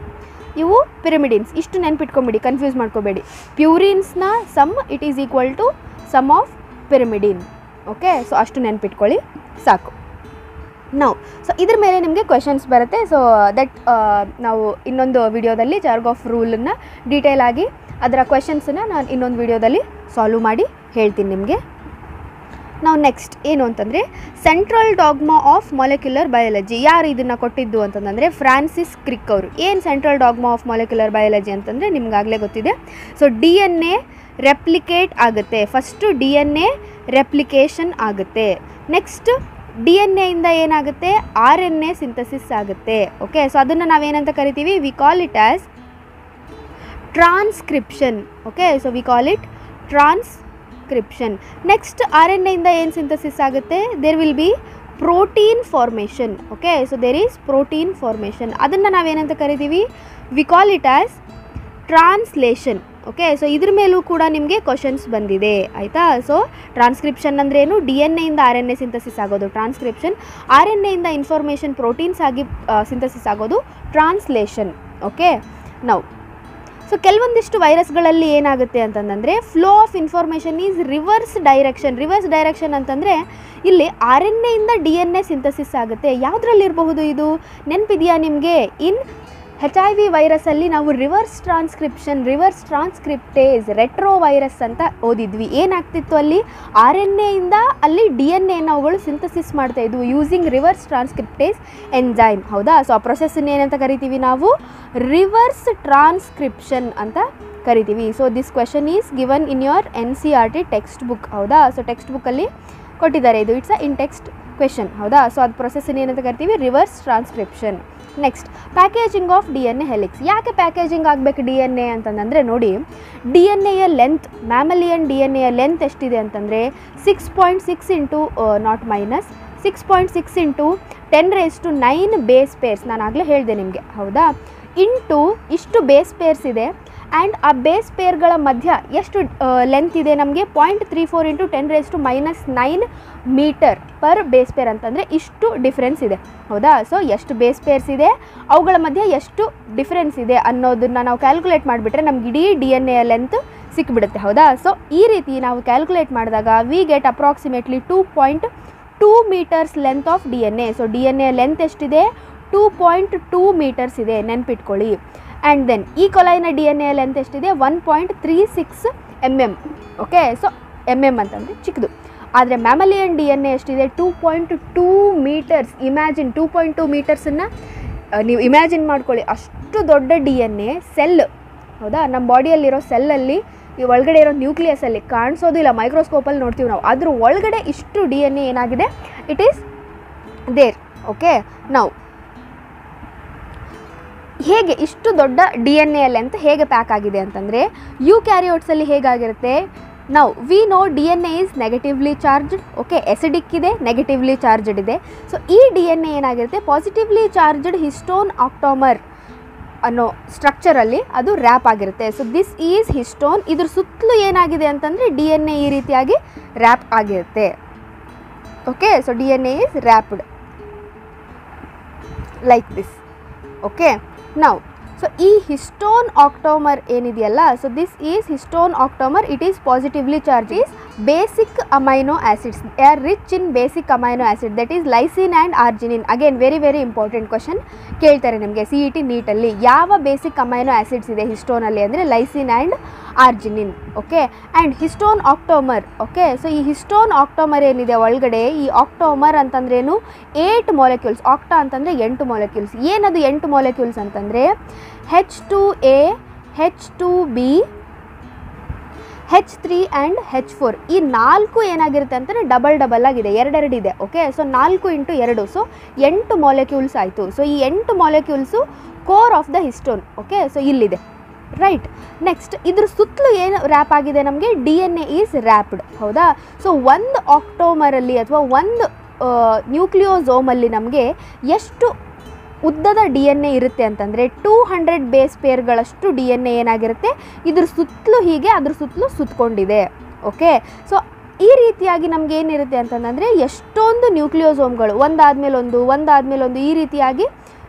ಇವು ಪಿರಿಮಿಡಿನ್ಸ್. ಇಷ್ಟು ನೆನ್ಪಿಟ್ಕೊಂಬಿಡಿ, ಕನ್ಫ್ಯೂಸ್ ಮಾಡ್ಕೋಬೇಡಿ. ಪ್ಯೂರಿನ್ಸ್ನ sum it is equal to sum of pyrimidine. Okay, so ಅಷ್ಟು ನೆನ್ಪಿಟ್ಕೊಳ್ಳಿ ಸಾಕು. ನಾವು ಸೊ ಇದ್ರ ಮೇಲೆ ನಿಮಗೆ ಕ್ವೆಶನ್ಸ್ ಬರುತ್ತೆ. ಸೊ ದಟ್ ನಾವು ಇನ್ನೊಂದು ವಿಡಿಯೋದಲ್ಲಿ ಜಾರ್ಗಾಫ್ ರೂಲನ್ನು ಡೀಟೇಲ್ ಆಗಿ ಅದರ ಕ್ವೆಶನ್ಸನ್ನು ನಾನು ಇನ್ನೊಂದು ವಿಡಿಯೋದಲ್ಲಿ ಸಾಲ್ವ್ ಮಾಡಿ ಹೇಳ್ತೀನಿ ನಿಮಗೆ. ನಾವು ನೆಕ್ಸ್ಟ್ ಏನು ಅಂತಂದರೆ central dogma of molecular biology. ಯಾರು ಇದನ್ನು ಕೊಟ್ಟಿದ್ದು ಅಂತಂದರೆ ಫ್ರಾನ್ಸಿಸ್ ಕ್ರಿಕ್ ಅವರು. ಏನು central dogma of molecular biology ಅಂತಂದರೆ ನಿಮ್ಗಾಗಲೇ ಗೊತ್ತಿದೆ. ಸೊ DNA ರೆಪ್ಲಿಕೇಟ್ ಆಗುತ್ತೆ. ಫಸ್ಟು DNA ರೆಪ್ಲಿಕೇಶನ್ ಆಗುತ್ತೆ. ನೆಕ್ಸ್ಟ್ DNA ಇಂದ ಏನಾಗುತ್ತೆ, RNA ಸಿಂಥಸಿಸ್ ಆಗುತ್ತೆ. ಓಕೆ, ಸೊ ಅದನ್ನು ನಾವೇನಂತ ಕರಿತೀವಿ, we call it as transcription. Okay, so we call it transcription. Next RNA ಇಂದ ಏನು ಸಿಂಥಸಿಸ್ ಆಗುತ್ತೆ, there will be protein formation. Okay, so there is protein formation. ಅದನ್ನು ನಾವೇನಂತ ಕರಿತೀವಿ, we call it as translation. Okay, so ಇದ್ರ ಮೇಲೂ ಕೂಡ ನಿಮಗೆ ಕ್ವಶನ್ಸ್ ಬಂದಿದೆ ಆಯಿತಾ. ಸೊ ಟ್ರಾನ್ಸ್ಕ್ರಿಪ್ಷನ್ ಅಂದ್ರೇನು, DNA ಇಂದ RNA ಸಿಂಥಸಿಸ್ ಆಗೋದು ಟ್ರಾನ್ಸ್ಕ್ರಿಪ್ಷನ್, RNA ಇಂದ ಇನ್ಫಾರ್ಮೇಷನ್ ಪ್ರೋಟೀನ್ಸ್ ಆಗಿ ಸಿಂಥಸಿಸ್ ಆಗೋದು ಟ್ರಾನ್ಸ್ಲೇಷನ್. ಓಕೆ, ನಾವು ಸೊ ಕೆಲವೊಂದಿಷ್ಟು ವೈರಸ್ಗಳಲ್ಲಿ ಏನಾಗುತ್ತೆ ಅಂತಂದರೆ flow of information is reverse direction. Reverse direction ಅಂತಂದರೆ ಇಲ್ಲಿ RNA ಇಂದ DNA ಸಿಂಥಸಿಸ್ ಆಗುತ್ತೆ. ಯಾವುದ್ರಲ್ಲಿರಬಹುದು ಇದು, ನೆನಪಿದೆಯಾ ನಿಮಗೆ? ಇನ್ HIV ವೈರಸ್ಸಲ್ಲಿ ನಾವು ರಿವರ್ಸ್ ಟ್ರಾನ್ಸ್ಕ್ರಿಪ್ಟೇಸ್ ರೆಟ್ರೋ ವೈರಸ್ ಅಂತ ಓದಿದ್ವಿ. ಏನಾಗ್ತಿತ್ತು ಅಲ್ಲಿ, RNA ಇಂದ ಅಲ್ಲಿ DNA ಅವುಗಳು ಸಿಂಥಸಿಸ್ ಮಾಡ್ತಾ ಇದ್ವು ಯೂಸಿಂಗ್ ರಿವರ್ಸ್ ಟ್ರಾನ್ಸ್ಕ್ರಿಪ್ಟೇಸ್ ಎಂಜೈಮ್. ಹೌದಾ, ಸೊ ಆ ಪ್ರೊಸೆಸ್ಸನ್ನು ಏನಂತ ಕರಿತೀವಿ ನಾವು, ರಿವರ್ಸ್ ಟ್ರಾನ್ಸ್ಕ್ರಿಪ್ಷನ್ ಅಂತ ಕರಿತೀವಿ. So this question is given in your NCERT text book. ಹೌದಾ, ಸೊ ಟೆಕ್ಸ್ಟ್ ಬುಕ್ಕಲ್ಲಿ ಕೊಟ್ಟಿದ್ದಾರೆ ಇದು, it's a in text question. ಹೌದಾ, ಸೊ ಅದು ಪ್ರೊಸೆಸ್ಸನ್ನು ಏನಂತ ಕರಿತೀವಿ, reverse transcription. Next packaging of DNA helix. ಯಾಕೆ ಪ್ಯಾಕೇಜಿಂಗ್ ಆಗಬೇಕು DNA ಅಂತಂದರೆ, ನೋಡಿ DNAಯ ಲೆಂತ್, ಮ್ಯಾಮಲಿಯನ್ DNAಯ ಲೆಂತ್ ಎಷ್ಟಿದೆ ಅಂತಂದರೆ 6.6 into not minus 6.6 into 10⁹ base pairs. ನಾನು ಆಗಲೇ ಹೇಳಿದೆ ನಿಮಗೆ. ಹೌದಾ, ಇಂಟು ಇಷ್ಟು ಬೇಸ್ ಪೇರ್ಸ್ ಇದೆ. ಆ್ಯಂಡ್ ಆ ಬೇಸ್ ಪೇರ್ಗಳ ಮಧ್ಯ ಎಷ್ಟು ಲೆಂತ್ ಇದೆ ನಮಗೆ, 0.34 into 10⁻⁹ metre per base pair ಅಂತಂದರೆ ಇಷ್ಟು ಡಿಫ್ರೆನ್ಸ್ ಇದೆ. ಹೌದಾ, ಸೊ ಎಷ್ಟು ಬೇಸ್ ಪೇರ್ಸ್ ಇದೆ, ಅವುಗಳ ಮಧ್ಯೆ ಎಷ್ಟು ಡಿಫ್ರೆನ್ಸ್ ಇದೆ ಅನ್ನೋದನ್ನು ನಾವು ಕ್ಯಾಲ್ಕುಲೇಟ್ ಮಾಡಿಬಿಟ್ರೆ ನಮ್ಗೆ ಇಡೀ DNAಯ ಲೆಂತ್ ಸಿಕ್ಬಿಡುತ್ತೆ. ಹೌದಾ, ಸೊ ಈ ರೀತಿ ನಾವು ಕ್ಯಾಲ್ಕುಲೇಟ್ ಮಾಡಿದಾಗ we get approximately 2.2 metres length of DNA. So DNAಯ ಲೆಂತ್ ಎಷ್ಟಿದೆ, 2.2 ಮೀಟರ್ಸ್ ಇದೆ, ನೆನ್ಪಿಟ್ಕೊಳ್ಳಿ. ಆ್ಯಂಡ್ ದೆನ್ ಈ ಕೊಲೈನ DNA ಲೆಂತ್ ಎಷ್ಟಿದೆ, 1.36 mm. ಓಕೆ, ಸೊ MM ಅಂತಂದರೆ ಚಿಕ್ಕದು. ಆದರೆ ಮ್ಯಾಮಲಿಯನ್ DNA ಎಷ್ಟಿದೆ, 2.2 ಮೀಟರ್ಸ್. ಇಮ್ಯಾಜಿನ್ 2.2 ಮೀಟರ್ಸನ್ನು ನೀವು ಇಮ್ಯಾಜಿನ್ ಮಾಡ್ಕೊಳ್ಳಿ. ಅಷ್ಟು ದೊಡ್ಡ DNA ಸೆಲ್. ಹೌದಾ, ನಮ್ಮ ಬಾಡಿಯಲ್ಲಿರೋ ಸೆಲ್ಲಲ್ಲಿ ಈ ಒಳಗಡೆ ಇರೋ ನ್ಯೂಕ್ಲಿಯಸಲ್ಲಿ ಕಾಣಿಸೋದಿಲ್ಲ, ಮೈಕ್ರೋಸ್ಕೋಪಲ್ಲಿ ನೋಡ್ತೀವಿ ನಾವು. ಅದ್ರ ಒಳಗಡೆ ಇಷ್ಟು DNA ಏನಾಗಿದೆ, ಇಟ್ ಈಸ್ ದೇರ್. ಓಕೆ, ನಾವು ಹೇಗೆ ಇಷ್ಟು ದೊಡ್ಡ DNA ಲೆಂತ್ ಹೇಗೆ ಪ್ಯಾಕ್ ಆಗಿದೆ ಅಂತಂದರೆ, ಯೂಕ್ಯಾರಿಯೋಟ್ಸಲ್ಲಿ ಹೇಗಾಗಿರುತ್ತೆ, ನಾವು we know DNA is negatively charged. Okay, acidic ಇದೆ, ನೆಗೆಟಿವ್ಲಿ ಚಾರ್ಜ್ಡ್ ಇದೆ. ಸೊ ಈ DNA ಏನಾಗಿರುತ್ತೆ, ಪಾಸಿಟಿವ್ಲಿ ಚಾರ್ಜ್ಡ್ ಹಿಸ್ಟೋನ್ ಆಕ್ಟೋಮರ್ ಅನ್ನೋ ಸ್ಟ್ರಕ್ಚರಲ್ಲಿ ಅದು ರ್ಯಾಪ್ ಆಗಿರುತ್ತೆ. So this is histone. ಇದ್ರ ಸುತ್ತಲೂ ಏನಾಗಿದೆ ಅಂತಂದರೆ DNA ಈ ರೀತಿಯಾಗಿ ರ್ಯಾಪ್ ಆಗಿರುತ್ತೆ. Okay, so DNA is wrapped like this. Okay, ನಾವು ಸೊ ಈ ಹಿಸ್ಟೋನ್ ಆಕ್ಟೋಮರ್ ಏನಿದೆಯಲ್ಲ, so this is histone ಆಕ್ಟೋಮರ್. It is positively charge is basic amino acids. They are rich in basic amino acid, that is lysine and ಆರ್ಜಿನಿನ್. Again very very important question ಕೇಳ್ತಾರೆ ನಿಮಗೆ CET ನೀಟಲ್ಲಿ. ಯಾವ basic amino acids ಇದೆ ಹಿಸ್ಟೋನಲ್ಲಿ ಅಂದರೆ lysine and ಆರ್ಜಿನಿನ್. Okay, and histone ಆಕ್ಟೋಮರ್. Okay, so ಈ histone ಆಕ್ಟೋಮರ್ ಏನಿದೆ ಒಳಗಡೆ, ಈ ಆಕ್ಟೋಮರ್ ಅಂತಂದ್ರೇನು, 8 ಮಾಲಿಕ್ಯೂಲ್ಸ್. ಆಕ್ಟಾ ಅಂತಂದರೆ 8 ಮಾಲಿಕ್ಯೂಲ್ಸ್. ಏನದು 8 ಮಾಲಿಕ್ಯೂಲ್ಸ್ ಅಂತಂದರೆ H2A, H2B, H3 and H4. ಈ 4 ಏನಾಗಿರುತ್ತೆ ಅಂತಂದರೆ ಡಬಲ್ ಆಗಿದೆ, 2 ಇದೆ. Okay, so 4 into 2, so 8 molecules ಆಯಿತು. ಸೊ ಈ 8 molecules core of the histone. Okay, so ಇಲ್ಲಿದೆ, ರೈಟ್. ನೆಕ್ಸ್ಟ್ ಇದ್ರ ಸುತ್ತಲೂ ಏನು ರ್ಯಾಪ್ ಆಗಿದೆ ನಮಗೆ, DNA ಈಸ್ ರ್ಯಾಪ್ಡ್. ಹೌದಾ, ಸೊ ಒಂದು ಆಕ್ಟೋಮರಲ್ಲಿ ಅಥವಾ ಒಂದು ನ್ಯೂಕ್ಲಿಯೋಸೋಮಲ್ಲಿ ನಮಗೆ ಎಷ್ಟು ಉದ್ದದ DNA ಇರುತ್ತೆ ಅಂತಂದರೆ 200 ಬೇಸ್ ಪೇರ್ಗಳಷ್ಟು DNA ಏನಾಗಿರುತ್ತೆ ಇದ್ರ ಸುತ್ತಲೂ ಹೀಗೆ ಅದ್ರ ಸುತ್ತಲೂ ಸುತ್ತಕೊಂಡಿದೆ. ಓಕೆ, ಸೊ ಈ ರೀತಿಯಾಗಿ ನಮ್ಗೆ ಏನಿರುತ್ತೆ ಅಂತಂದರೆ ಎಷ್ಟೊಂದು ನ್ಯೂಕ್ಲಿಯೋಸೋಮ್ಗಳು ಒಂದಾದ್ಮೇಲೆ ಒಂದು ಈ ರೀತಿಯಾಗಿ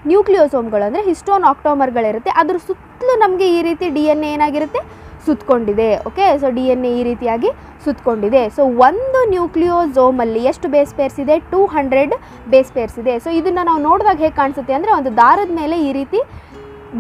ನ್ಯೂಕ್ಲಿಯೋಸೋಮ್ಗಳು ಅಂದರೆ ಹಿಸ್ಟೋನ್ ಆಕ್ಟೋಮರ್ಗಳಿರುತ್ತೆ. ಅದ್ರ ಸುತ್ತಲೂ ನಮಗೆ ಈ ರೀತಿ DNA ಏನಾಗಿರುತ್ತೆ ಸುತ್ತಕೊಂಡಿದೆ. ಓಕೆ, ಸೊ DNA ಈ ರೀತಿಯಾಗಿ ಸುತ್ತಕೊಂಡಿದೆ. ಸೊ ಒಂದು ನ್ಯೂಕ್ಲಿಯೋಸೋಮಲ್ಲಿ ಎಷ್ಟು ಬೇಸ್ ಪೇರ್ಸ್ ಇದೆ? 200 ಬೇಸ್ ಪೇರ್ಸ್ ಇದೆ. ಸೊ ಇದನ್ನು ನಾವು ನೋಡಿದಾಗ ಹೇಗೆ ಕಾಣಿಸುತ್ತೆ ಅಂದರೆ ಒಂದು ದಾರದ ಮೇಲೆ ಈ ರೀತಿ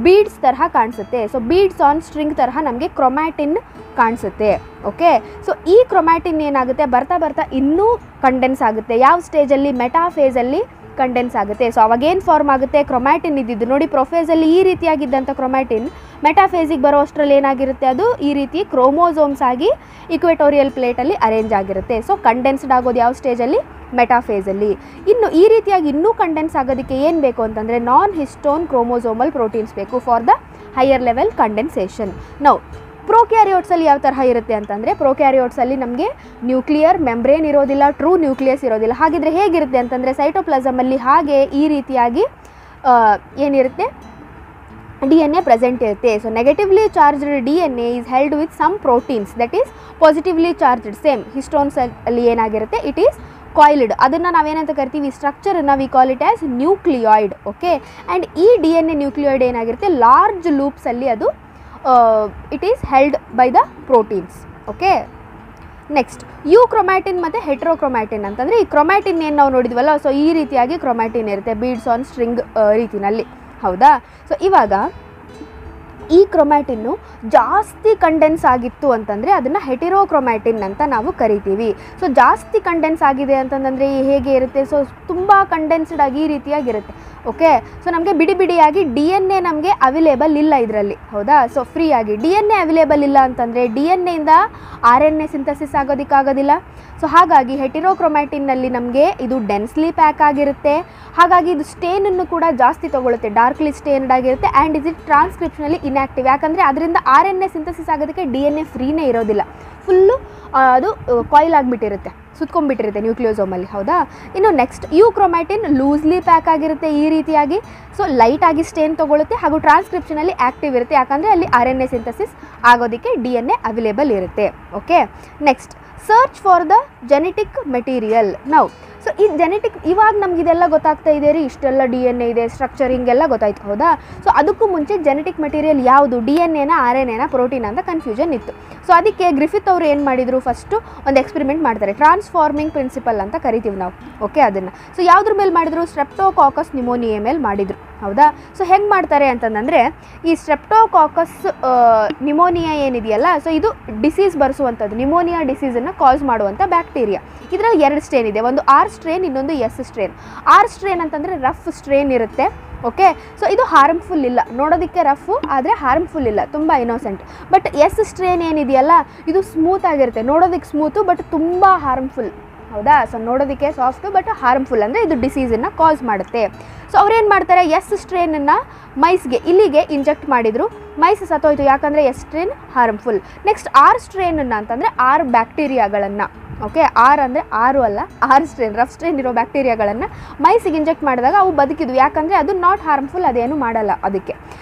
ಬೀಡ್ಸ್ ತರಹ ಕಾಣಿಸುತ್ತೆ. ಸೊ ಬೀಡ್ಸ್ ಆನ್ ಸ್ಟ್ರಿಂಗ್ ತರಹ ನಮಗೆ ಕ್ರೊಮ್ಯಾಟಿನ್ ಕಾಣಿಸುತ್ತೆ. ಓಕೆ, ಸೊ ಈ ಕ್ರೊಮ್ಯಾಟಿನ್ ಏನಾಗುತ್ತೆ ಬರ್ತಾ ಬರ್ತಾ ಇನ್ನೂ ಕಂಡೆನ್ಸ್ ಆಗುತ್ತೆ. ಯಾವ ಸ್ಟೇಜಲ್ಲಿ? ಮೆಟಾಫೇಸಲ್ಲಿ ಕಂಡೆನ್ಸ್ ಆಗುತ್ತೆ. ಸೊ ಅವಾಗೇನು ಫಾರ್ಮ್ ಆಗುತ್ತೆ? ಕ್ರೊಮ್ಯಾಟಿನ್ ಇದ್ದಿದ್ದು ನೋಡಿ, ಪ್ರೊಫೇಸಲ್ಲಿ ಈ ರೀತಿಯಾಗಿದ್ದಂಥ ಕ್ರೊಮ್ಯಾಟಿನ್ ಮೆಟಾಫೇಸಿಗೆ ಬರೋ ಅಷ್ಟರಲ್ಲಿ ಏನಾಗಿರುತ್ತೆ? ಅದು ಈ ರೀತಿ ಕ್ರೋಮೋಸೋಮ್ಸ್ ಆಗಿ ಇಕ್ವೆಟೋರಿಯಲ್ ಪ್ಲೇಟಲ್ಲಿ ಅರೇಂಜ್ ಆಗಿರುತ್ತೆ. ಸೊ ಕಂಡೆನ್ಸ್ಡ್ ಆಗೋದು ಯಾವ ಸ್ಟೇಜಲ್ಲಿ? ಮೆಟಾಫೇಸಲ್ಲಿ. ಇನ್ನು ಈ ರೀತಿಯಾಗಿ ಇನ್ನೂ ಕಂಡೆನ್ಸ್ ಆಗೋದಕ್ಕೆ ಏನು ಬೇಕು ಅಂತಂದರೆ ನಾನ್ ಹಿಸ್ಟೋನ್ ಕ್ರೋಮೋಸೋಮಲ್ ಪ್ರೋಟೀನ್ಸ್ ಬೇಕು for the higher level condensation. ನಾವು ಪ್ರೋಕ್ಯಾರಿಯೋಟ್ಸಲ್ಲಿ ಯಾವ ತರಹ ಇರುತ್ತೆ ಅಂತಂದರೆ ಪ್ರೋಕ್ಯಾರಿಯೋಟ್ಸಲ್ಲಿ ನಮಗೆ ನ್ಯೂಕ್ಲಿಯರ್ ಮೆಂಬ್ರೇನ್ ಇರೋದಿಲ್ಲ, ಟ್ರೂ ನ್ಯೂಕ್ಲಿಯಸ್ ಇರೋದಿಲ್ಲ. ಹಾಗಿದ್ರೆ ಹೇಗಿರುತ್ತೆ ಅಂತಂದರೆ ಸೈಟೋಪ್ಲಾಸಮಲ್ಲಿ ಹಾಗೆ ಈ ರೀತಿಯಾಗಿ ಏನಿರುತ್ತೆ? DNA ಪ್ರೆಸೆಂಟ್ ಇರುತ್ತೆ. So negatively charged DNA is held with some proteins that is positively charged. Same histones ಅಲ್ಲಿ ಏನಾಗಿರುತ್ತೆ? It is coiled. ಅದನ್ನು ನಾವೇನಂತ ಕರಿತೀವಿ? ಸ್ಟ್ರಕ್ಚರನ್ನು we call it as nucleoid. Okay, and ಈ DNA ನ್ಯೂಕ್ಲಿಯಾಯ್ಡ್ ಏನಾಗಿರುತ್ತೆ? ಲಾರ್ಜ್ ಲೂಪ್ಸಲ್ಲಿ ಅದು it is held by the proteins. Okay, next euchromatin ಮತ್ತು ಹೆಟ್ರೋಕ್ರೊಮ್ಯಾಟಿನ್ ಅಂತಂದರೆ ಈ ಕ್ರೊಮ್ಯಾಟಿನ್ ಏನು ನಾವು ನೋಡಿದ್ವಲ್ಲ, ಸೊ ಈ ರೀತಿಯಾಗಿ ಕ್ರೊಮ್ಯಾಟಿನ್ ಇರುತ್ತೆ ಬೀಡ್ಸ್ ಆನ್ ಸ್ಟ್ರಿಂಗ್ ರೀತಿನಲ್ಲಿ. ಹೌದಾ? ಸೊ ಇವಾಗ ಈ ಕ್ರೊಮ್ಯಾಟಿನ್ನು ಜಾಸ್ತಿ ಕಂಡೆನ್ಸ್ ಆಗಿತ್ತು ಅಂತಂದರೆ ಅದನ್ನು ಹೆಟಿರೋಕ್ರೊಮ್ಯಾಟಿನ್ ಅಂತ ನಾವು ಕರಿತೀವಿ. ಸೊ ಜಾಸ್ತಿ ಕಂಡೆನ್ಸ್ ಆಗಿದೆ ಅಂತಂದರೆ ಹೇಗೆ ಇರುತ್ತೆ? ಸೊ ತುಂಬ ಕಂಡೆನ್ಸ್ಡ್ ಆಗಿ ಈ ರೀತಿಯಾಗಿರುತ್ತೆ. ಓಕೆ, ಸೊ ನಮಗೆ ಬಿಡಿ ಬಿಡಿಯಾಗಿ DNA ನಮಗೆ ಅವೈಲೇಬಲ್ ಇಲ್ಲ ಇದರಲ್ಲಿ. ಹೌದಾ? ಸೊ ಫ್ರೀಯಾಗಿ DNA ಅವೈಲೇಬಲ್ ಇಲ್ಲ ಅಂತಂದರೆ DNA ಇಂದ RNA ಸಿಂಥಸಿಸ್ ಆಗೋದಕ್ಕಾಗೋದಿಲ್ಲ. ಸೊ ಹಾಗಾಗಿ ಹೆಟಿರೋಕ್ರೊಮ್ಯಾಟಿನ್ನಲ್ಲಿ ನಮಗೆ ಇದು ಡೆನ್ಸ್ಲಿ ಪ್ಯಾಕ್ ಆಗಿರುತ್ತೆ. ಹಾಗಾಗಿ ಇದು ಸ್ಟೇನನ್ನು ಕೂಡ ಜಾಸ್ತಿ ತೊಗೊಳುತ್ತೆ, ಡಾರ್ಕ್ಲಿ ಸ್ಟೇನ್ಡ್ ಆಗಿರುತ್ತೆ. ಆ್ಯಂಡ್ ಇದು ಟ್ರಾನ್ಸ್ಕ್ರಿಪ್ಷನಲ್ಲಿ ಇನ್ಆ್ಯಕ್ಟಿವ್. ಯಾಕಂದರೆ ಅದರಿಂದ RNA ಸಿಂಥಸಿಸ್ ಆಗೋದಕ್ಕೆ DNA ಫ್ರೀನೇ ಇರೋದಿಲ್ಲ, ಫುಲ್ಲು ಅದು ಕಾಯಿಲ್ ಆಗಿಬಿಟ್ಟಿರುತ್ತೆ, ಸುತ್ಕೊಂಡ್ಬಿಟ್ಟಿರುತ್ತೆ ನ್ಯೂಕ್ಲಿಯೋಸೋಮಲ್ಲಿ. ಹೌದಾ? ಇನ್ನು ನೆಕ್ಸ್ಟ್ ಯುಕ್ರೊಮ್ಯಾಟಿನ್ ಲೂಸ್ಲಿ ಪ್ಯಾಕ್ ಆಗಿರುತ್ತೆ ಈ ರೀತಿಯಾಗಿ. ಸೊ ಲೈಟಾಗಿ ಸ್ಟೇನ್ ತೊಗೊಳುತ್ತೆ ಹಾಗೂ ಟ್ರಾನ್ಸ್ಕ್ರಿಪ್ಷನಲ್ಲಿ ಆ್ಯಕ್ಟಿವ್ ಇರುತ್ತೆ. ಯಾಕಂದರೆ ಅಲ್ಲಿ RNA ಸಿಂಥಸಿಸ್ ಆಗೋದಕ್ಕೆ DNA ಅವೈಲೇಬಲ್ ಇರುತ್ತೆ. Okay, next search for the genetic material. ನಾವು ಸೊ ಈ ಜೆನೆಟಿಕ್ ಇವಾಗ ನಮ್ಗೆ ಇದೆಲ್ಲ ಗೊತ್ತಾಗ್ತಾ ಇದೆ ರೀ, ಇಷ್ಟೆಲ್ಲ DNA ಇದೆ, ಸ್ಟ್ರಕ್ಚರಿಂಗ್ ಎಲ್ಲ ಗೊತ್ತಾಯ್ತು. ಹೌದಾ? ಸೊ ಅದಕ್ಕೂ ಮುಂಚೆ ಜೆನೆಟಿಕ್ ಮೆಟೀರಿಯಲ್ ಯಾವುದು? DNA-ನ RNA-ನ ಪ್ರೋಟೀನ್ ಅಂತ ಕನ್ಫ್ಯೂಷನ್ ಇತ್ತು. ಸೊ ಅದಕ್ಕೆ ಗ್ರಿಫಿತ್ ಅವರು ಏನು ಮಾಡಿದರು? ಫಸ್ಟು ಒಂದು ಎಕ್ಸ್ಪೆರಿಮೆಂಟ್ ಮಾಡ್ತಾರೆ, ಟ್ರಾನ್ಸ್ಫಾರ್ಮಿಂಗ್ ಪ್ರಿನ್ಸಿಪಲ್ ಅಂತ ಕರಿತೀವಿ ನಾವು. ಓಕೆ, ಅದನ್ನು ಸೊ ಯಾವುದ್ರ ಮೇಲೆ ಮಾಡಿದ್ರು? ಸ್ಟ್ರೆಪ್ಟೋಕಾಕಸ್ ನ್ಯೂಮೋನಿಯಾ ಮೇಲೆ ಮಾಡಿದರು. ಹೌದಾ? ಸೊ ಹೆಂಗೆ ಮಾಡ್ತಾರೆ ಅಂತಂದರೆ ಈ ಸ್ಟ್ರೆಪ್ಟೋಕಾಕಸ್ ನ್ಯೂಮೋನಿಯಾ ಏನಿದೆಯಲ್ಲ, ಸೊ ಇದು ಡಿಸೀಸ್ ಬರೆಸುವಂಥದ್ದು, ನ್ಯೂಮೋನಿಯಾ ಡಿಸೀಸನ್ನು ಕಾಸ್ ಮಾಡುವಂಥ ಬ್ಯಾಕ್ಟೀರಿಯಾ. ಇದರಲ್ಲಿ 2 ಸ್ಟ್ರೇನ್ ಇದೆ, ಒಂದು R ಸ್ಟ್ರೇನ್, ಇನ್ನೊಂದು S ಸ್ಟ್ರೇನ್. R ಸ್ಟ್ರೇನ್ ಅಂತಂದರೆ ರಫ್ ಸ್ಟ್ರೇನ್ ಇರುತ್ತೆ. ಓಕೆ, ಸೊ ಇದು ಹಾರ್ಮ್ಫುಲ್ ಇಲ್ಲ, ನೋಡೋದಕ್ಕೆ ರಫು ಆದರೆ ಹಾರ್ಮ್ಫುಲ್ ಇಲ್ಲ, ತುಂಬ ಇನೋಸೆಂಟ್. ಬಟ್ S ಸ್ಟ್ರೇನ್ ಏನಿದೆಯಲ್ಲ ಇದು ಸ್ಮೂತ್ ಆಗಿರುತ್ತೆ, ನೋಡೋದಕ್ಕೆ ಸ್ಮೂತು ಬಟ್ ತುಂಬ ಹಾರ್ಮ್ಫುಲ್. ಹೌದಾ? ಸೊ ನೋಡೋದಕ್ಕೆ ಸಾಫ್ಟು ಬಟ್ ಹಾರ್ಮ್ಫುಲ್, ಅಂದರೆ ಇದು ಡಿಸೀಸನ್ನು ಕಾಸ್ ಮಾಡುತ್ತೆ. ಸೊ ಅವ್ರೇನು ಮಾಡ್ತಾರೆ? S ಸ್ಟ್ರೇನನ್ನು ಮೈಸ್ಗೆ ಇಲ್ಲಿಗೆ ಇಂಜೆಕ್ಟ್ ಮಾಡಿದರು, ಮೈಸ್ ಸತ್ತೋಯ್ತು. ಯಾಕಂದರೆ S strain harmful. Next R ಸ್ಟ್ರೇನನ್ನು ಅಂತಂದರೆ R ಬ್ಯಾಕ್ಟೀರಿಯಾಗಳನ್ನು, ಓಕೆ, R ಅಂದರೆ 6 ಅಲ್ಲ, R ಸ್ಟ್ರೇನ್, ರಫ್ ಸ್ಟ್ರೇನ್ ಇರೋ ಬ್ಯಾಕ್ಟೀರಿಯಾಗಳನ್ನು ಮೈಸಿಗೆ ಇಂಜೆಕ್ಟ್ ಮಾಡಿದಾಗ ಅವು ಬದುಕಿದ್ವು. ಯಾಕಂದರೆ ಅದು ನಾಟ್ ಹಾರ್ಮ್ಫುಲ್, ಅದೇನು ಮಾಡಲ್ಲ ಅದಕ್ಕೆ.